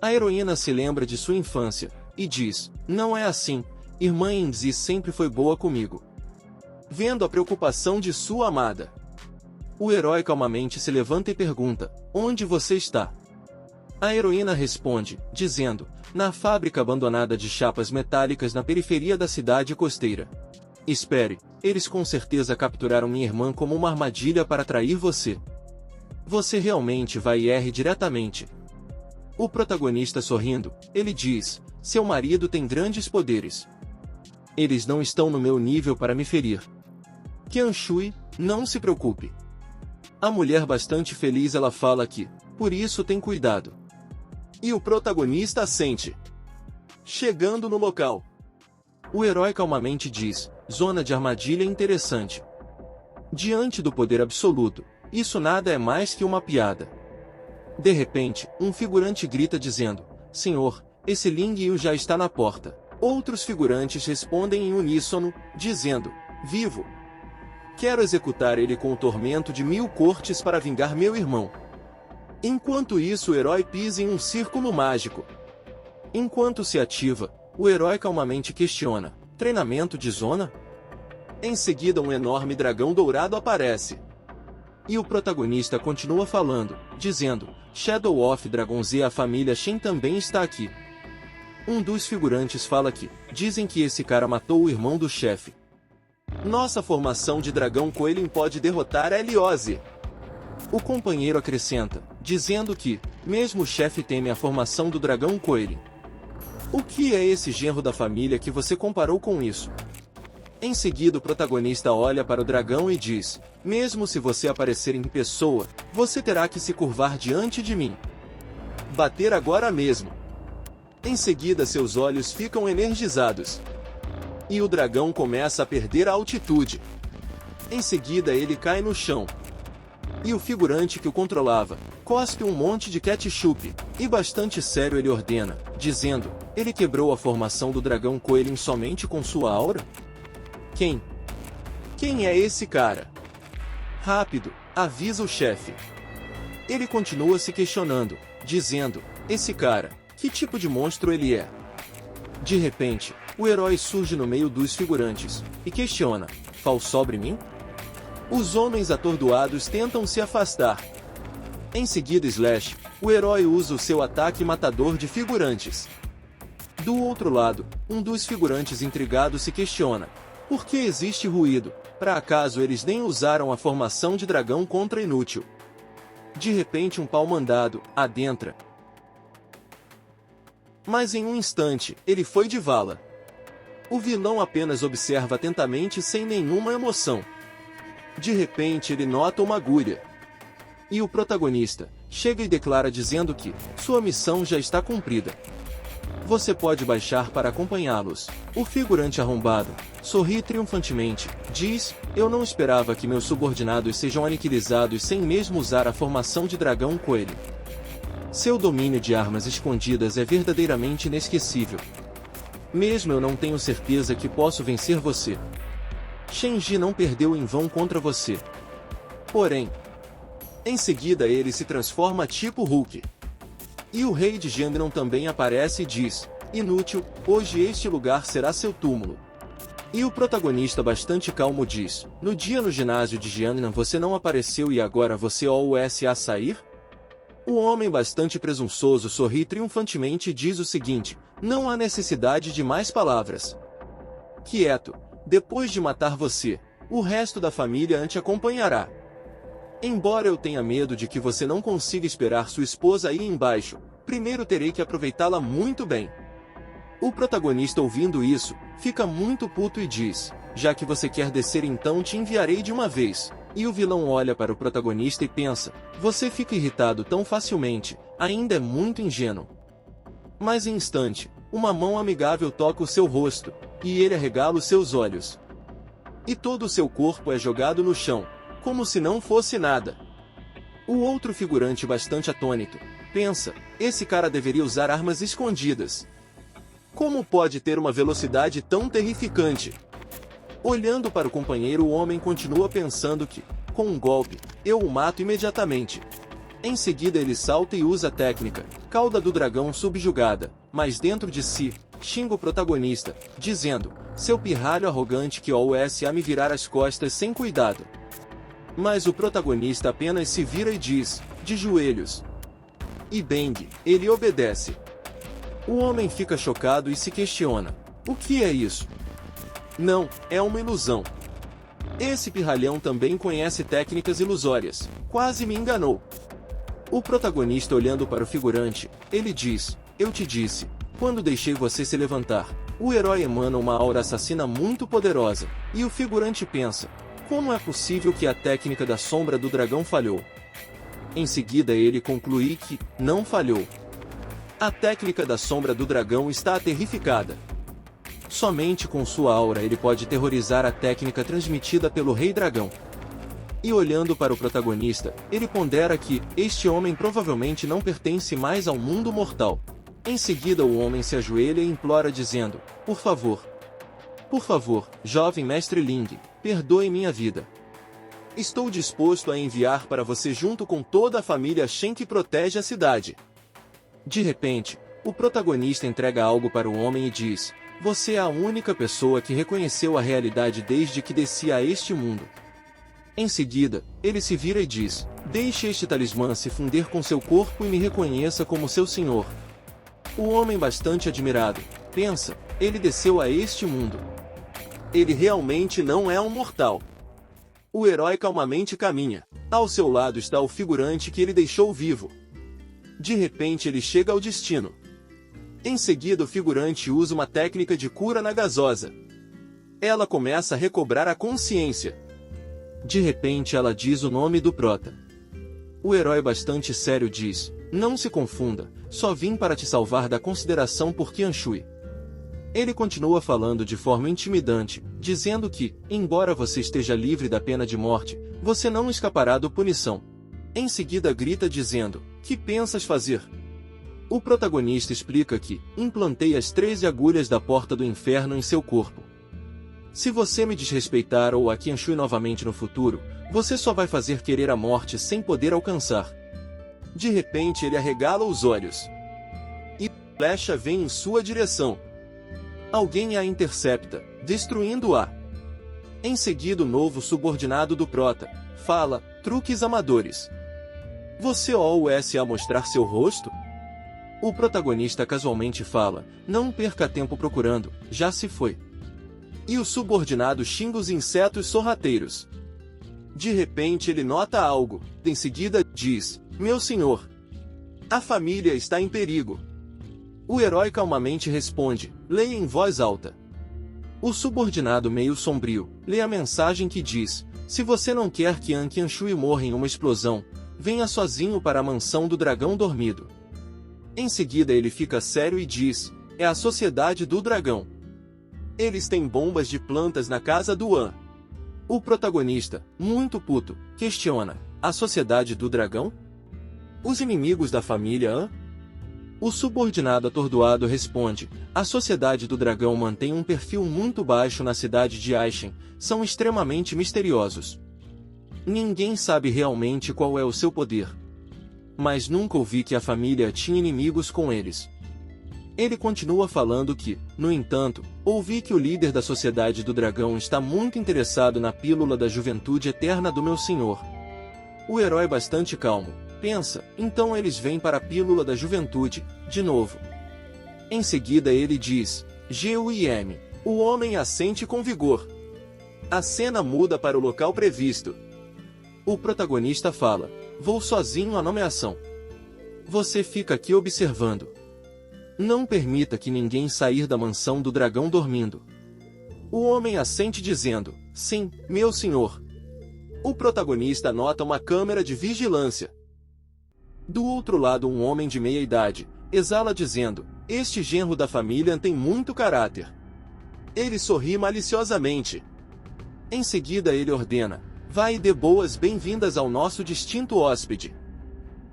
A heroína se lembra de sua infância, e diz, não é assim, irmã Inzi sempre foi boa comigo. Vendo a preocupação de sua amada, o herói calmamente se levanta e pergunta, onde você está? A heroína responde, dizendo, na fábrica abandonada de chapas metálicas na periferia da cidade costeira. Espere, eles com certeza capturaram minha irmã como uma armadilha para trair você. Você realmente vai ir diretamente. O protagonista sorrindo, ele diz, seu marido tem grandes poderes. Eles não estão no meu nível para me ferir. Qian Shui, não se preocupe. A mulher bastante feliz ela fala que, por isso tem cuidado. E o protagonista assente. Chegando no local, o herói calmamente diz, zona de armadilha interessante. Diante do poder absoluto, isso nada é mais que uma piada. De repente, um figurante grita dizendo, senhor, esse Ling Yu já está na porta. Outros figurantes respondem em uníssono, dizendo, vivo. Quero executar ele com o tormento de 1000 cortes para vingar meu irmão. Enquanto isso o herói pisa em um círculo mágico. Enquanto se ativa, o herói calmamente questiona, treinamento de zona? Em seguida um enorme dragão dourado aparece. E o protagonista continua falando, dizendo, Shadow of Dragons e a família Shen também está aqui. Um dos figurantes fala que, dizem que esse cara matou o irmão do chefe. Nossa formação de dragão coelho pode derrotar a Eliose. O companheiro acrescenta, dizendo que, mesmo o chefe teme a formação do dragão coelho. O que é esse genro da família que você comparou com isso? Em seguida o protagonista olha para o dragão e diz, mesmo se você aparecer em pessoa, você terá que se curvar diante de mim. Bater agora mesmo. Em seguida seus olhos ficam energizados. E o dragão começa a perder a altitude. Em seguida ele cai no chão. E o figurante que o controlava, cospe um monte de ketchup, e bastante sério ele ordena, dizendo, ele quebrou a formação do dragão coelho somente com sua aura? Quem? Quem é esse cara? Rápido, avisa o chefe. Ele continua se questionando, dizendo, esse cara, que tipo de monstro ele é? De repente, o herói surge no meio dos figurantes, e questiona, fal sobre mim? Os homens atordoados tentam se afastar. Em seguida Slash, o herói usa o seu ataque matador de figurantes. Do outro lado, um dos figurantes intrigado se questiona, por que existe ruído? Para acaso eles nem usaram a formação de dragão contra inútil? De repente um pau mandado adentra. Mas em um instante, ele foi de vala. O vilão apenas observa atentamente sem nenhuma emoção. De repente ele nota uma agulha. E o protagonista chega e declara dizendo que sua missão já está cumprida. Você pode baixar para acompanhá-los. O figurante arrombado sorri triunfantemente, diz, eu não esperava que meus subordinados sejam aniquilados sem mesmo usar a formação de dragão coelho. Seu domínio de armas escondidas é verdadeiramente inesquecível. Mesmo eu não tenho certeza que posso vencer você. Shenji não perdeu em vão contra você. Porém, em seguida ele se transforma tipo Hulk. E o rei de Jiangnan também aparece e diz, inútil, hoje este lugar será seu túmulo. E o protagonista bastante calmo diz, no dia no ginásio de Jiangnan você não apareceu e agora você ousa sair? O homem bastante presunçoso sorri triunfantemente e diz o seguinte, não há necessidade de mais palavras. Quieto, depois de matar você, o resto da família te acompanhará. Embora eu tenha medo de que você não consiga esperar sua esposa aí embaixo, primeiro terei que aproveitá-la muito bem. O protagonista ouvindo isso, fica muito puto e diz, já que você quer descer então te enviarei de uma vez. E o vilão olha para o protagonista e pensa, você fica irritado tão facilmente, ainda é muito ingênuo. Mas em instante, uma mão amigável toca o seu rosto, e ele arregala os seus olhos. E todo o seu corpo é jogado no chão, como se não fosse nada. O outro figurante, bastante atônito, pensa: esse cara deveria usar armas escondidas. Como pode ter uma velocidade tão terrificante? Olhando para o companheiro, o homem continua pensando que, com um golpe, eu o mato imediatamente. Em seguida ele salta e usa a técnica, cauda do dragão subjugada, mas dentro de si, xinga o protagonista, dizendo: seu pirralho arrogante que ousa me virar as costas sem cuidado. Mas o protagonista apenas se vira e diz, de joelhos. E bang, ele obedece. O homem fica chocado e se questiona: o que é isso? Não, é uma ilusão. Esse pirralhão também conhece técnicas ilusórias, quase me enganou. O protagonista, olhando para o figurante, ele diz: eu te disse, quando deixei você se levantar. O herói emana uma aura assassina muito poderosa, e o figurante pensa: como é possível que a técnica da sombra do dragão falhou? Em seguida ele conclui que não falhou. A técnica da sombra do dragão está terrificada. Somente com sua aura ele pode terrorizar a técnica transmitida pelo Rei Dragão. E olhando para o protagonista, ele pondera que este homem provavelmente não pertence mais ao mundo mortal. Em seguida o homem se ajoelha e implora dizendo: por favor, jovem mestre Ling, perdoe minha vida. Estou disposto a enviar para você junto com toda a família Shen que protege a cidade. De repente, o protagonista entrega algo para o homem e diz: você é a única pessoa que reconheceu a realidade desde que desci a este mundo. Em seguida, ele se vira e diz: deixe este talismã se fundir com seu corpo e me reconheça como seu senhor. O homem, bastante admirado, pensa: ele desceu a este mundo. Ele realmente não é um mortal. O herói calmamente caminha. Ao seu lado está o figurante que ele deixou vivo. De repente ele chega ao destino. Em seguida o figurante usa uma técnica de cura na gasosa. Ela começa a recobrar a consciência. De repente ela diz o nome do prota. O herói, bastante sério, diz: não se confunda, só vim para te salvar da consideração por Qianshui. Ele continua falando de forma intimidante, dizendo que, embora você esteja livre da pena de morte, você não escapará da punição. Em seguida grita dizendo: que pensas fazer? O protagonista explica que: implantei as 13 agulhas da porta do inferno em seu corpo. Se você me desrespeitar ou a Qianshui novamente no futuro, você só vai fazer querer a morte sem poder alcançar. De repente ele arregala os olhos. E a flecha vem em sua direção. Alguém a intercepta, destruindo-a. Em seguida o novo subordinado do prota fala: truques amadores. Você ousa mostrar seu rosto? O protagonista casualmente fala: não perca tempo procurando, já se foi. E o subordinado xinga os insetos sorrateiros. De repente ele nota algo, em seguida diz: meu senhor, a família está em perigo. O herói calmamente responde: leia em voz alta. O subordinado, meio sombrio, lê a mensagem que diz: se você não quer que An Qianshui morra em uma explosão, venha sozinho para a mansão do dragão dormido. Em seguida ele fica sério e diz: é a Sociedade do Dragão. Eles têm bombas de plantas na casa do An. O protagonista, muito puto, questiona: a Sociedade do Dragão? Os inimigos da família An? O subordinado atordoado responde: a Sociedade do Dragão mantém um perfil muito baixo na cidade de Aishen, são extremamente misteriosos. Ninguém sabe realmente qual é o seu poder. Mas nunca ouvi que a família tinha inimigos com eles. Ele continua falando que, no entanto, ouvi que o líder da Sociedade do Dragão está muito interessado na pílula da juventude eterna do meu senhor. O herói, bastante calmo, pensa: então eles vêm para a pílula da juventude, de novo. Em seguida ele diz: G.U.I.M. O homem assente com vigor. A cena muda para o local previsto. O protagonista fala: vou sozinho à nomeação. Você fica aqui observando. Não permita que ninguém sair da mansão do dragão dormindo. O homem assente dizendo: sim, meu senhor. O protagonista nota uma câmera de vigilância. Do outro lado, um homem de meia idade exala dizendo: este genro da família tem muito caráter. Ele sorri maliciosamente. Em seguida ele ordena: Vai e dê boas bem-vindas ao nosso distinto hóspede.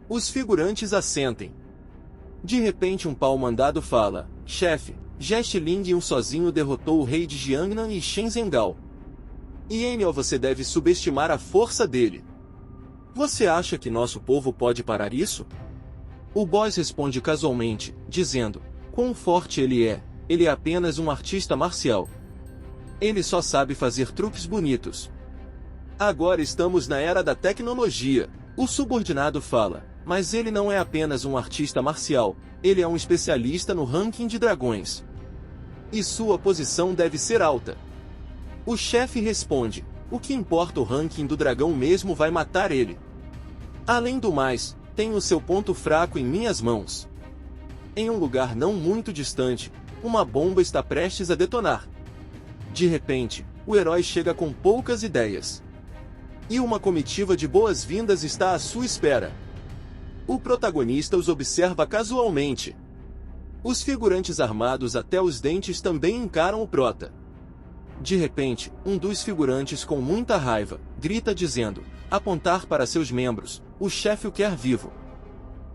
Os figurantes assentem. De repente um pau-mandado fala: chefe, Zheshling sozinho derrotou o rei de Jiangnan e Shen Zhenghao. E Enel, você deve subestimar a força dele. Você acha que nosso povo pode parar isso? O boss responde casualmente, dizendo: quão forte ele é apenas um artista marcial. Ele só sabe fazer truques bonitos. Agora estamos na era da tecnologia. O subordinado fala: mas ele não é apenas um artista marcial, ele é um especialista no ranking de dragões. E sua posição deve ser alta. O chefe responde: o que importa, o ranking do dragão mesmo vai matar ele. Além do mais, tenho seu ponto fraco em minhas mãos. Em um lugar não muito distante, uma bomba está prestes a detonar. De repente, o herói chega com poucas ideias. E uma comitiva de boas-vindas está à sua espera. O protagonista os observa casualmente. Os figurantes armados até os dentes também encaram o prota. De repente, um dos figurantes com muita raiva, grita dizendo: apontar para seus membros, o chefe o quer vivo.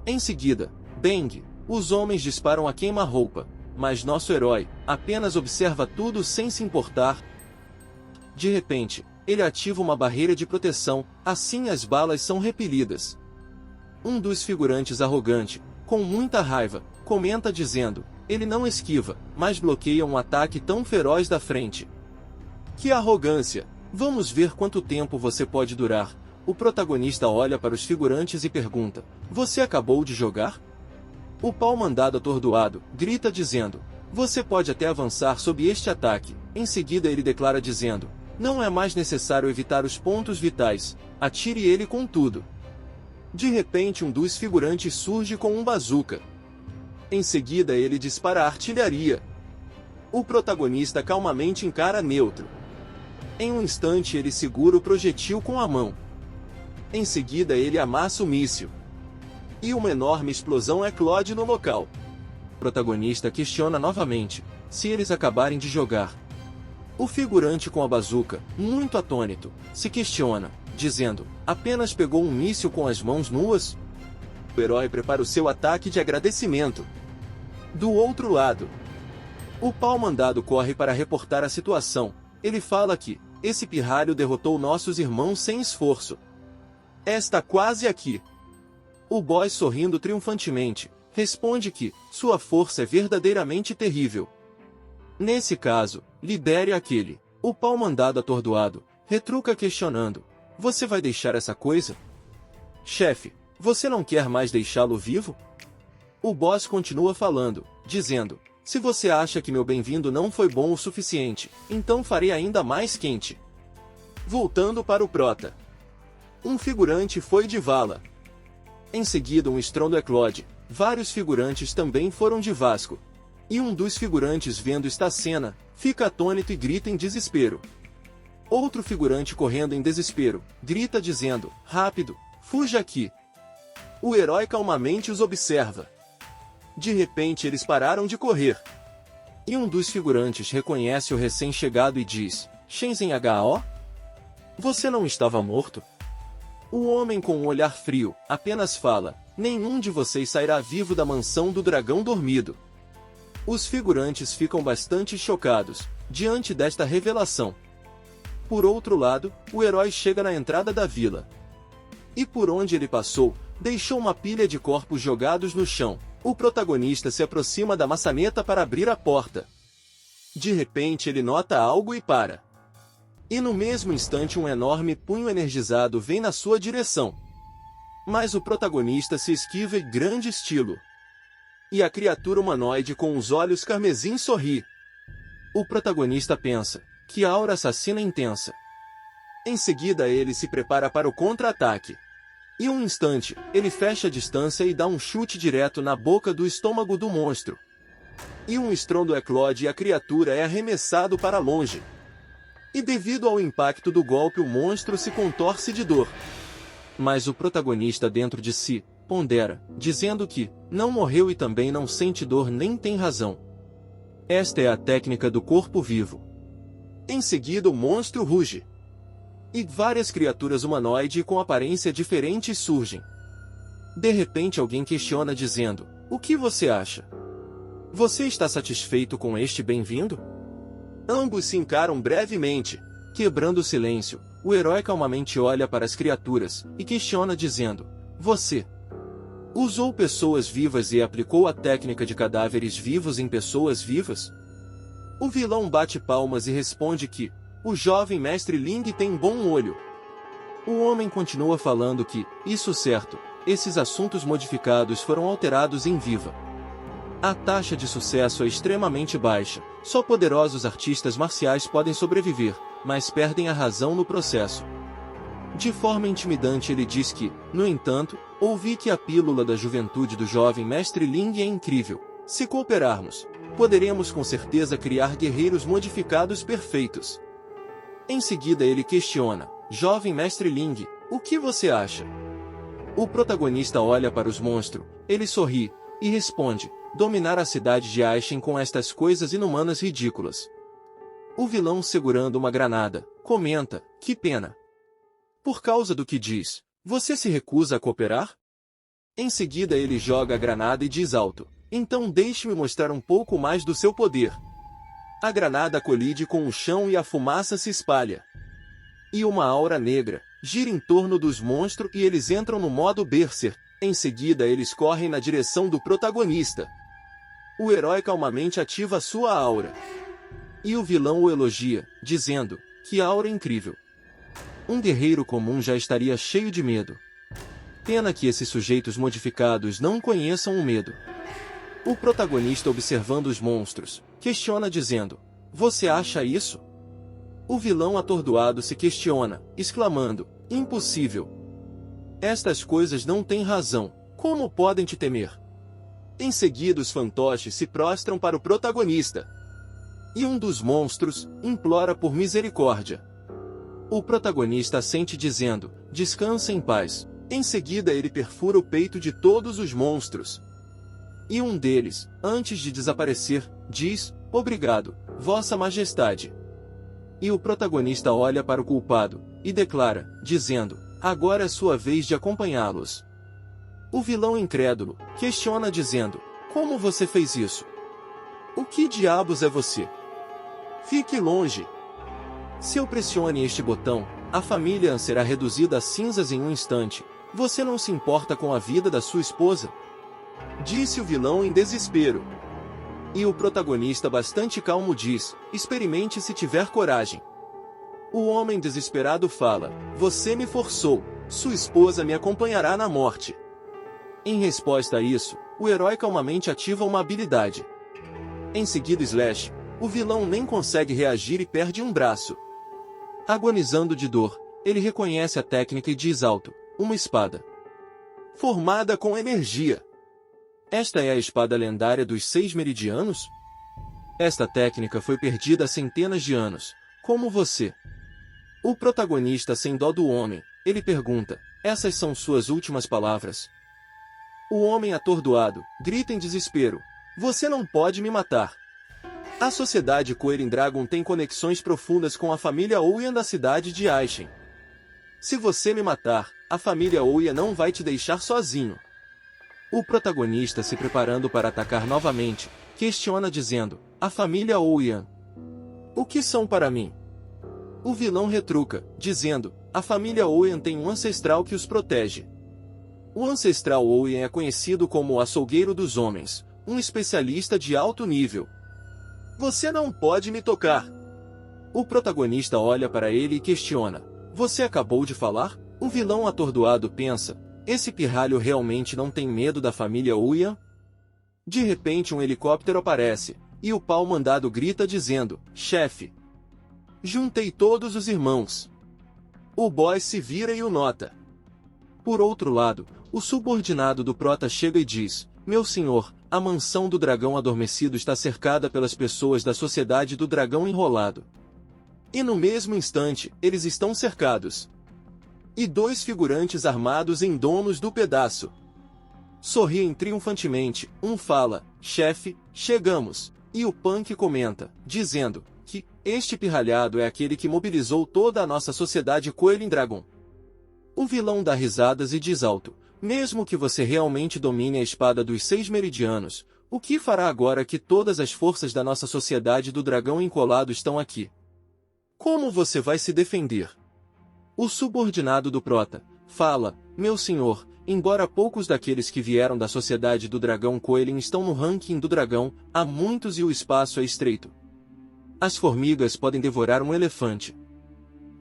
Em seguida, bang, os homens disparam a queima-roupa, mas nosso herói apenas observa tudo sem se importar. De repente, ele ativa uma barreira de proteção, assim as balas são repelidas. Um dos figurantes arrogante, com muita raiva, comenta dizendo: ele não esquiva, mas bloqueia um ataque tão feroz da frente. Que arrogância! Vamos ver quanto tempo você pode durar. O protagonista olha para os figurantes e pergunta: você acabou de jogar? O pau-mandado atordoado grita dizendo: você pode até avançar sob este ataque. Em seguida ele declara dizendo: não é mais necessário evitar os pontos vitais, atire ele com tudo. De repente um dos figurantes surge com um bazuca. Em seguida ele dispara a artilharia. O protagonista calmamente encara neutro. Em um instante ele segura o projetil com a mão. Em seguida ele amassa o míssil. E uma enorme explosão eclode no local. O protagonista questiona novamente se eles acabarem de jogar. O figurante com a bazuca, muito atônito, se questiona, dizendo: apenas pegou um míssil com as mãos nuas? O herói prepara o seu ataque de agradecimento. Do outro lado, o pau-mandado corre para reportar a situação. Ele fala que esse pirralho derrotou nossos irmãos sem esforço. Está quase aqui. O boss, sorrindo triunfantemente, responde que sua força é verdadeiramente terrível. Nesse caso, lidere aquele. O pau-mandado atordoado retruca questionando: você vai deixar essa coisa? Chefe, você não quer mais deixá-lo vivo? O boss continua falando, dizendo: se você acha que meu bem-vindo não foi bom o suficiente, então farei ainda mais quente. Voltando para o prota. Um figurante foi de vala. Em seguida um estrondo eclode. Vários figurantes também foram de Vasco. E um dos figurantes, vendo esta cena, fica atônito e grita em desespero. Outro figurante, correndo em desespero, grita dizendo: rápido, fuja aqui. O herói calmamente os observa. De repente eles pararam de correr. E um dos figurantes reconhece o recém-chegado e diz: Shenzhen Ho? Você não estava morto? O homem, com um olhar frio, apenas fala: nenhum de vocês sairá vivo da mansão do dragão dormido. Os figurantes ficam bastante chocados diante desta revelação. Por outro lado, o herói chega na entrada da vila. E por onde ele passou, deixou uma pilha de corpos jogados no chão. O protagonista se aproxima da maçaneta para abrir a porta. De repente ele nota algo e para. E no mesmo instante um enorme punho energizado vem na sua direção. Mas o protagonista se esquiva em grande estilo. E a criatura humanoide com os olhos carmesim sorri. O protagonista pensa: que aura assassina intensa. Em seguida ele se prepara para o contra-ataque. E um instante, ele fecha a distância e dá um chute direto na boca do estômago do monstro. E um estrondo eclode e a criatura é arremessado para longe. E devido ao impacto do golpe o monstro se contorce de dor. Mas o protagonista dentro de si pondera, dizendo que não morreu e também não sente dor nem tem razão. Esta é a técnica do corpo vivo. Em seguida o monstro ruge. E várias criaturas humanoides com aparência diferente surgem. De repente alguém questiona dizendo, o que você acha? Você está satisfeito com este bem-vindo? Ambos se encaram brevemente. Quebrando o silêncio, o herói calmamente olha para as criaturas e questiona dizendo, você usou pessoas vivas e aplicou a técnica de cadáveres vivos em pessoas vivas? O vilão bate palmas e responde que o jovem mestre Ling tem bom olho. O homem continua falando que, isso certo, esses assuntos modificados foram alterados em viva. A taxa de sucesso é extremamente baixa, só poderosos artistas marciais podem sobreviver, mas perdem a razão no processo. De forma intimidante ele diz que, no entanto, ouvi que a pílula da juventude do jovem mestre Ling é incrível. Se cooperarmos, poderemos com certeza criar guerreiros modificados perfeitos. Em seguida ele questiona, jovem mestre Ling, o que você acha? O protagonista olha para os monstros, ele sorri, e responde, dominar a cidade de Aishin com estas coisas inumanas ridículas. O vilão segurando uma granada, comenta, que pena. Por causa do que diz, você se recusa a cooperar? Em seguida ele joga a granada e diz alto, então deixe-me mostrar um pouco mais do seu poder. A granada colide com o chão e a fumaça se espalha. E uma aura negra gira em torno dos monstros e eles entram no modo Berserker. Em seguida eles correm na direção do protagonista. O herói calmamente ativa sua aura. E o vilão o elogia, dizendo, que aura incrível. Um guerreiro comum já estaria cheio de medo. Pena que esses sujeitos modificados não conheçam o medo. O protagonista observando os monstros, questiona dizendo, você acha isso? O vilão atordoado se questiona, exclamando, impossível. Estas coisas não têm razão, como podem te temer? Em seguida os fantoches se prostram para o protagonista. E um dos monstros implora por misericórdia. O protagonista assente dizendo, descansa em paz. Em seguida ele perfura o peito de todos os monstros. E um deles, antes de desaparecer, diz, obrigado, Vossa Majestade. E o protagonista olha para o culpado, e declara, dizendo, agora é sua vez de acompanhá-los. O vilão incrédulo questiona dizendo, como você fez isso? O que diabos é você? Fique longe. Se eu pressione este botão, a família será reduzida a cinzas em um instante. Você não se importa com a vida da sua esposa? Disse o vilão em desespero. E o protagonista bastante calmo diz, experimente se tiver coragem. O homem desesperado fala, você me forçou, sua esposa me acompanhará na morte. Em resposta a isso, o herói calmamente ativa uma habilidade. Em seguida Slash, o vilão nem consegue reagir e perde um braço. Agonizando de dor, ele reconhece a técnica e diz alto, uma espada. Formada com energia. Esta é a espada lendária dos 6 meridianos? Esta técnica foi perdida há centenas de anos, como você. O protagonista sem dó do homem, ele pergunta, essas são suas últimas palavras? O homem atordoado, grita em desespero, você não pode me matar. A sociedade Coerin Dragon tem conexões profundas com a família Ouyan da cidade de Aishin. Se você me matar, a família Ouyan não vai te deixar sozinho. O protagonista se preparando para atacar novamente, questiona dizendo, a família Ouyan. O que são para mim? O vilão retruca, dizendo, a família Ouyan tem um ancestral que os protege. O ancestral Ouyan é conhecido como o açougueiro dos homens, um especialista de alto nível. Você não pode me tocar. O protagonista olha para ele e questiona, você acabou de falar? O vilão atordoado pensa, esse pirralho realmente não tem medo da família Ouyan? De repente um helicóptero aparece, e o pau mandado grita dizendo, chefe. Juntei todos os irmãos. O boy se vira e o nota. Por outro lado, o subordinado do prota chega e diz, meu senhor, a mansão do dragão adormecido está cercada pelas pessoas da sociedade do dragão enrolado. E no mesmo instante, eles estão cercados. E 2 figurantes armados em donos do pedaço. Sorriem triunfantemente, um fala, chefe, chegamos, e o punk comenta, dizendo, que, Este pirralhado é aquele que mobilizou toda a nossa sociedade Coelho Dragon. O vilão dá risadas e diz alto: mesmo que você realmente domine a espada dos 6 meridianos, o que fará agora que todas as forças da nossa sociedade do dragão encolado estão aqui? Como você vai se defender? O subordinado do Prota fala: meu senhor, embora poucos daqueles que vieram da sociedade do dragão Coelho estão no ranking do dragão, há muitos e o espaço é estreito. As formigas podem devorar um elefante.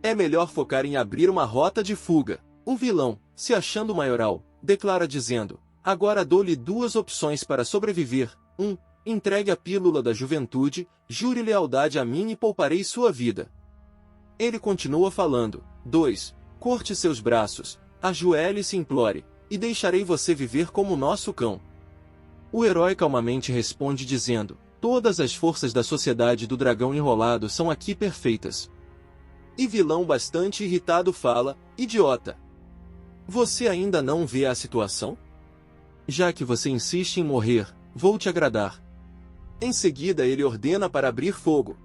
É melhor focar em abrir uma rota de fuga. O vilão, se achando maioral, declara dizendo: agora dou-lhe 2 opções para sobreviver. 1. Entregue a pílula da juventude, jure lealdade a mim e pouparei sua vida. Ele continua falando: 2. Corte seus braços, ajoelhe-se e implore, e deixarei você viver como nosso cão. O herói calmamente responde dizendo: todas as forças da sociedade do dragão enrolado são aqui perfeitas. E vilão bastante irritado fala: idiota! Você ainda não vê a situação? Já que você insiste em morrer, vou te agradar. Em seguida ele ordena para abrir fogo.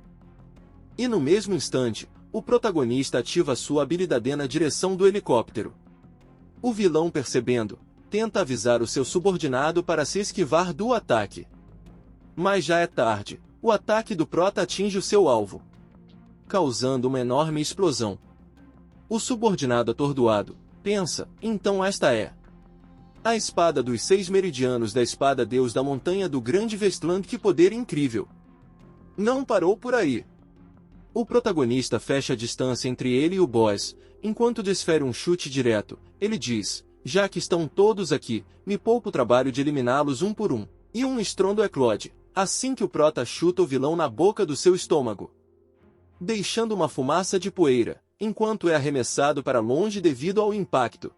E no mesmo instante, o protagonista ativa sua habilidade na direção do helicóptero. O vilão, percebendo, tenta avisar o seu subordinado para se esquivar do ataque. Mas já é tarde, o ataque do Prota atinge o seu alvo, causando uma enorme explosão. O subordinado atordoado pensa: então esta é a espada dos 6 meridianos da espada Deus da montanha do grande Vestland, que poder incrível! Não parou por aí. O protagonista fecha a distância entre ele e o boss, enquanto desfere um chute direto. Ele diz: já que estão todos aqui, me poupo o trabalho de eliminá-los um por um. E um estrondo eclode, assim que o Prota chuta o vilão na boca do seu estômago, deixando uma fumaça de poeira, enquanto é arremessado para longe devido ao impacto.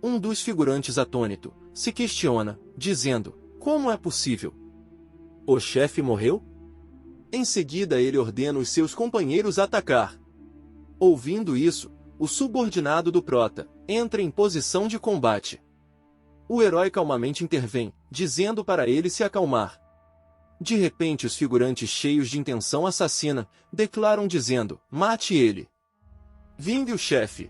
Um dos figurantes, atônito, se questiona, dizendo: como é possível? O chefe morreu? Em seguida ele ordena os seus companheiros atacar. Ouvindo isso, o subordinado do Prota entra em posição de combate. O herói calmamente intervém, dizendo para ele se acalmar. De repente os figurantes, cheios de intenção assassina, declaram dizendo: mate ele. Vinde o chefe.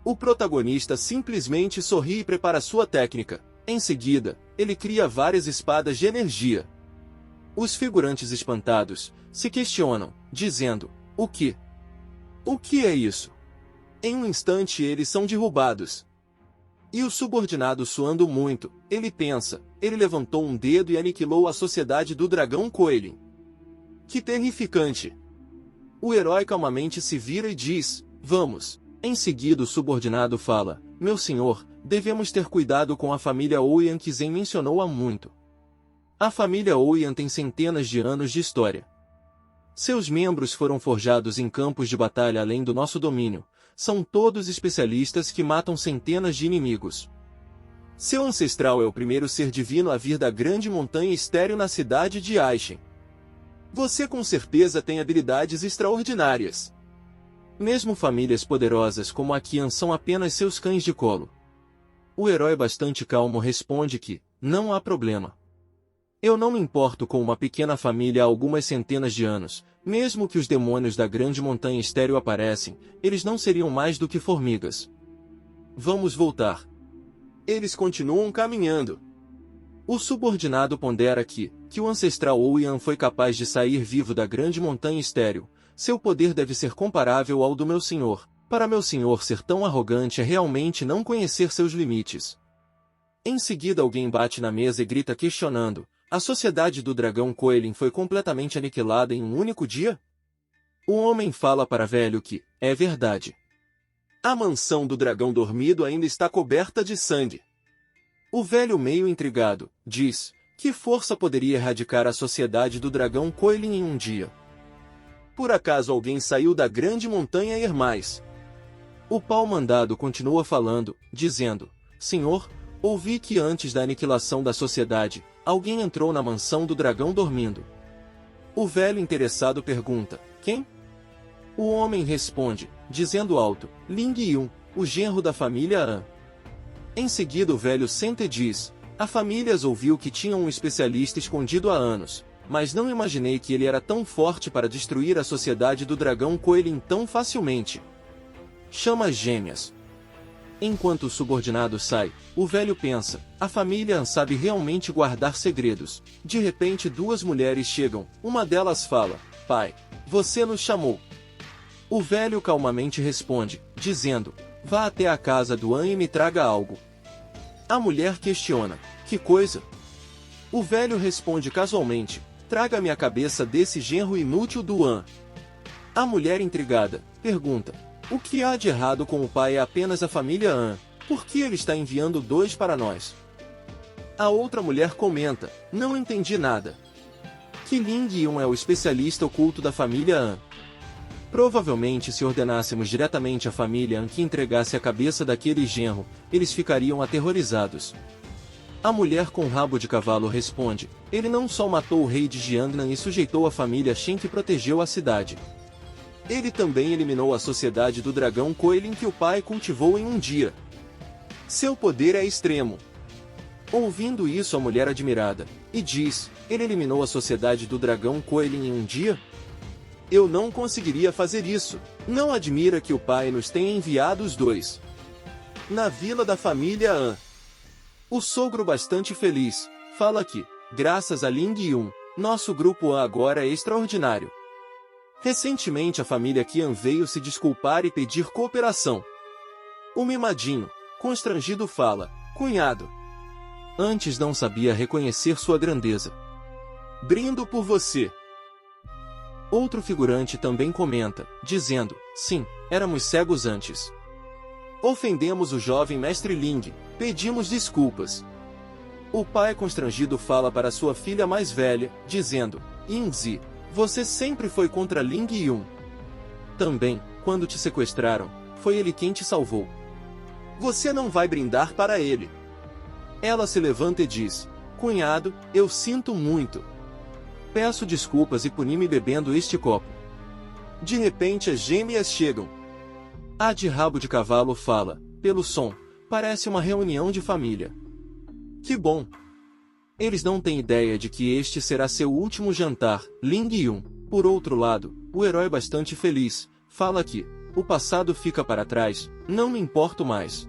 O protagonista simplesmente sorri e prepara sua técnica. Em seguida, ele cria várias espadas de energia. Os figurantes, espantados, se questionam, dizendo: o que? O que é isso? Em um instante eles são derrubados. E o subordinado, suando muito, ele pensa: ele levantou um dedo e aniquilou a sociedade do dragão Coelho. Que terrificante! O herói calmamente se vira e diz: vamos. Em seguida o subordinado fala: meu senhor, devemos ter cuidado com a família Oian que Zen mencionou há muito. A família Oian tem centenas de anos de história. Seus membros foram forjados em campos de batalha além do nosso domínio. São todos especialistas que matam centenas de inimigos. Seu ancestral é o primeiro ser divino a vir da grande montanha estéril na cidade de Aishen. Você com certeza tem habilidades extraordinárias. Mesmo famílias poderosas como a Qian são apenas seus cães de colo. O herói, bastante calmo, responde que não há problema. Eu não me importo com uma pequena família há algumas centenas de anos. Mesmo que os demônios da grande montanha estéril aparecem, eles não seriam mais do que formigas. Vamos voltar. Eles continuam caminhando. O subordinado pondera que o ancestral Oian foi capaz de sair vivo da grande montanha estéril. Seu poder deve ser comparável ao do meu senhor. Para meu senhor ser tão arrogante é realmente não conhecer seus limites. Em seguida alguém bate na mesa e grita questionando: a sociedade do dragão Coelho foi completamente aniquilada em um único dia? O homem fala para velho que é verdade. A mansão do dragão dormido ainda está coberta de sangue. O velho, meio intrigado, diz: que força poderia erradicar a sociedade do dragão Coelho em um dia? Por acaso alguém saiu da grande montanha Hermais? O pau-mandado continua falando, dizendo: senhor, ouvi que antes da aniquilação da sociedade, alguém entrou na mansão do dragão dormindo. O velho interessado pergunta: quem? O homem responde, dizendo alto: Ling Yun, o genro da família An. Em seguida o velho senta e diz: a família ouviu que tinha um especialista escondido há anos. mas não imaginei que ele era tão forte para destruir a sociedade do dragão Coelin tão facilmente. Chamas gêmeas. Enquanto o subordinado sai, o velho pensa, a família An sabe realmente guardar segredos. De repente 2 mulheres chegam, uma delas fala, pai, você nos chamou. O velho calmamente responde, dizendo, vá até a casa do An e me traga algo. A mulher questiona, que coisa? O velho responde casualmente, traga-me a cabeça desse genro inútil do An. A mulher intrigada, pergunta, o que há de errado com o pai é apenas a família An, por que ele está enviando 2 para nós? A outra mulher comenta, não entendi nada. Que Ling Yun é o especialista oculto da família An. Provavelmente se ordenássemos diretamente à família An que entregasse a cabeça daquele genro, eles ficariam aterrorizados. A mulher com rabo de cavalo responde, ele não só matou o rei de Jiangnan e sujeitou a família Shen que protegeu a cidade. Ele também eliminou a sociedade do dragão Coelin que o pai cultivou em um dia. Seu poder é extremo. Ouvindo isso a mulher admirada, e diz, ele eliminou a sociedade do dragão Coelin em um dia? Eu não conseguiria fazer isso. Não admira que o pai nos tenha enviado os 2. Na vila da família An. O sogro bastante feliz, fala que, graças a Ling Yun, nosso grupo An agora é extraordinário. Recentemente a família Qian veio se desculpar e pedir cooperação. O mimadinho, constrangido fala, cunhado. Antes não sabia reconhecer sua grandeza. Brindo por você. Outro figurante também comenta, dizendo, sim, éramos cegos antes. Ofendemos o jovem mestre Ling, pedimos desculpas. O pai constrangido fala para sua filha mais velha, dizendo, Yinzi, você sempre foi contra Ling Yun. Também, quando te sequestraram, foi ele quem te salvou. Você não vai brindar para ele. Ela se levanta e diz, cunhado, eu sinto muito. Peço desculpas e puni-me bebendo este copo. De repente as gêmeas chegam. A de rabo de cavalo fala, pelo som, parece uma reunião de família. Que bom! Eles não têm ideia de que este será seu último jantar, Ling Yun. Por outro lado, o herói bastante feliz, fala que, o passado fica para trás, não me importo mais.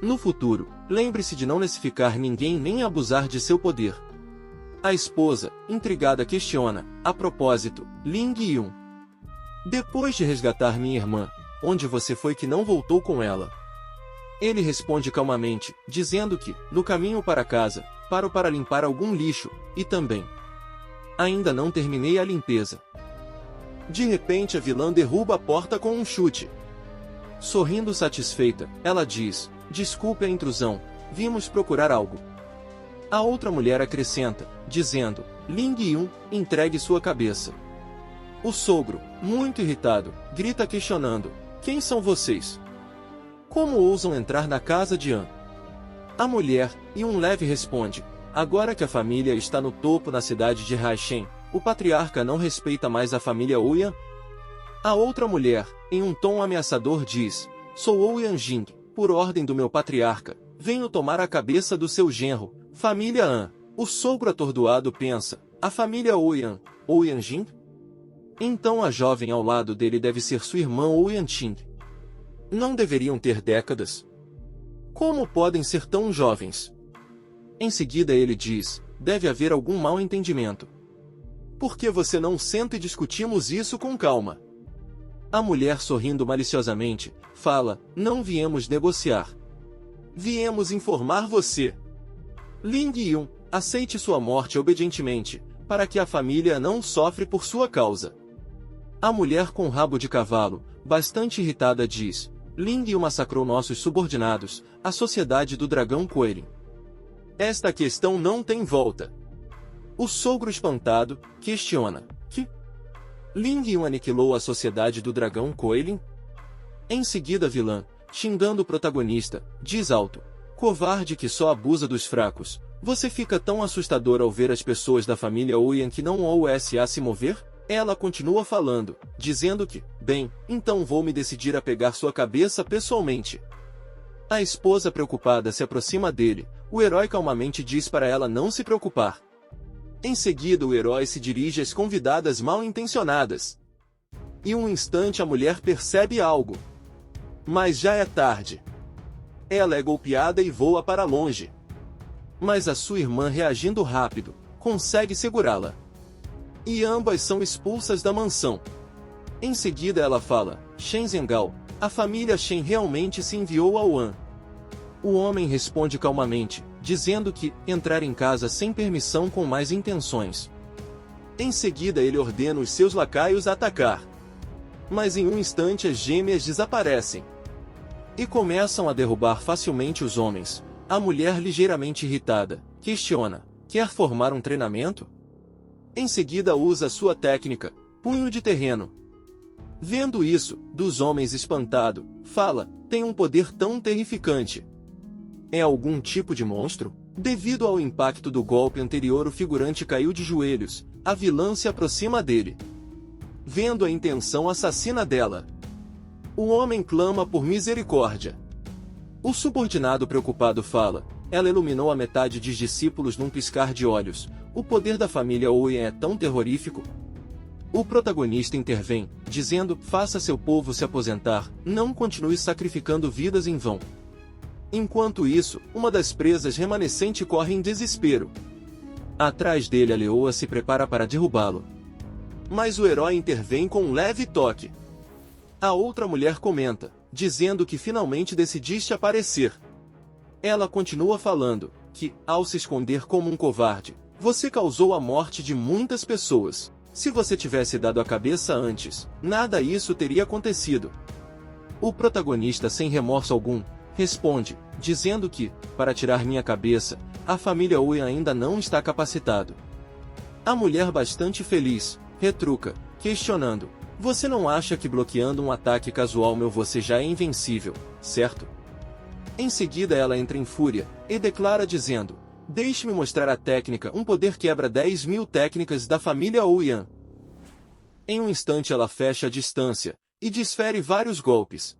No futuro, lembre-se de não necessificar ninguém nem abusar de seu poder. A esposa, intrigada questiona, a propósito, Ling Yun. Depois de resgatar minha irmã, onde você foi que não voltou com ela? Ele responde calmamente, dizendo que, no caminho para casa, paro para limpar algum lixo, e também. Ainda não terminei a limpeza. De repente a vilã derruba a porta com um chute. Sorrindo satisfeita, ela diz, desculpe a intrusão, vimos procurar algo. A outra mulher acrescenta, dizendo, Ling Yun, entregue sua cabeça. O sogro, muito irritado, grita questionando, quem são vocês? Como ousam entrar na casa de An? A mulher, Yun leve responde, agora que a família está no topo na cidade de Haishen, o patriarca não respeita mais a família Ouyang? A outra mulher, em um tom ameaçador diz, sou Ouyang Jing, por ordem do meu patriarca, venho tomar a cabeça do seu genro, família An. O sogro atordoado pensa, a família Ouyang, Ouyang Jing? Então a jovem ao lado dele deve ser sua irmã Ouyang Qing. Não deveriam ter décadas? Como podem ser tão jovens? Em seguida ele diz, deve haver algum mal entendimento. Por que você não senta e discutimos isso com calma? A mulher sorrindo maliciosamente, fala, não viemos negociar. Viemos informar você. Ling Yun, aceite sua morte obedientemente, para que a família não sofre por sua causa. A mulher com rabo de cavalo, bastante irritada diz, Ling Yun massacrou nossos subordinados, a sociedade do dragão Coelin. Esta questão não tem volta. O sogro espantado, questiona, que? Ling Yun aniquilou a sociedade do dragão Coelin? Em seguida a vilã, xingando o protagonista, diz alto, covarde que só abusa dos fracos, você fica tão assustador ao ver as pessoas da família Ouyang que não ousa se mover? Ela continua falando, dizendo que, bem, então vou me decidir a pegar sua cabeça pessoalmente. A esposa preocupada se aproxima dele, o herói calmamente diz para ela não se preocupar. Em seguida o herói se dirige às convidadas mal intencionadas. E um instante a mulher percebe algo. Mas já é tarde. Ela é golpeada e voa para longe. Mas a sua irmã, reagindo rápido, consegue segurá-la. E ambas são expulsas da mansão. Em seguida ela fala: Shen Zhenghao, a família Shen realmente se enviou ao An. O homem responde calmamente, dizendo que entrar em casa sem permissão com más intenções. Em seguida ele ordena os seus lacaios a atacar. Mas em um instante as gêmeas desaparecem. E começam a derrubar facilmente os homens. A mulher, ligeiramente irritada, questiona: quer formar um treinamento? Em seguida usa sua técnica, punho de terreno. Vendo isso, dos homens espantado, fala: tem um poder tão terrificante. É algum tipo de monstro? Devido ao impacto do golpe anterior, o figurante caiu de joelhos. A vilã se aproxima dele. Vendo a intenção assassina dela, o homem clama por misericórdia. O subordinado preocupado fala: ela iluminou a metade dos discípulos num piscar de olhos. O poder da família Owen é tão terrorífico. O protagonista intervém, dizendo: faça seu povo se aposentar, não continue sacrificando vidas em vão. Enquanto isso, uma das presas remanescente corre em desespero. Atrás dele a leoa se prepara para derrubá-lo. Mas o herói intervém com um leve toque. A outra mulher comenta, dizendo que finalmente decidiste aparecer. Ela continua falando que, ao se esconder como um covarde, você causou a morte de muitas pessoas. Se você tivesse dado a cabeça antes, nada disso teria acontecido. O protagonista, sem remorso algum, responde, dizendo que, para tirar minha cabeça, a família Owen ainda não está capacitado. A mulher, bastante feliz, retruca, questionando: você não acha que bloqueando um ataque casual meu você já é invencível, certo? Em seguida ela entra em fúria, e declara dizendo: deixe-me mostrar a técnica, um poder quebra 10.000 técnicas da família Owen. Em um instante ela fecha a distância, e desfere vários golpes.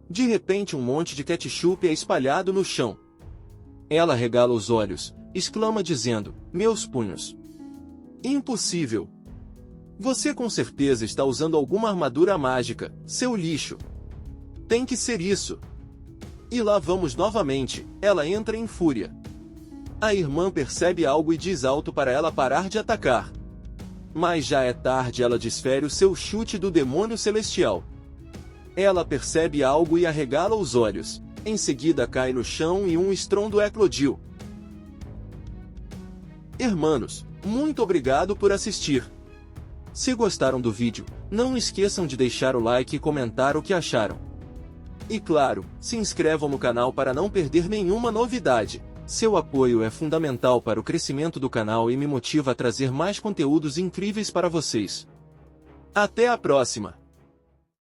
De repente um monte de ketchup é espalhado no chão. Ela regala os olhos, exclama dizendo: meus punhos. Impossível! Você com certeza está usando alguma armadura mágica, seu lixo. Tem que ser isso. E lá vamos novamente, ela entra em fúria. A irmã percebe algo e diz alto para ela parar de atacar. Mas já é tarde, ela desfere o seu chute do demônio celestial. Ela percebe algo e arregala os olhos. Em seguida cai no chão e um estrondo eclodiu. Hermanos, muito obrigado por assistir. Se gostaram do vídeo, não esqueçam de deixar o like e comentar o que acharam. E claro, se inscrevam no canal para não perder nenhuma novidade. Seu apoio é fundamental para o crescimento do canal e me motiva a trazer mais conteúdos incríveis para vocês. Até a próxima!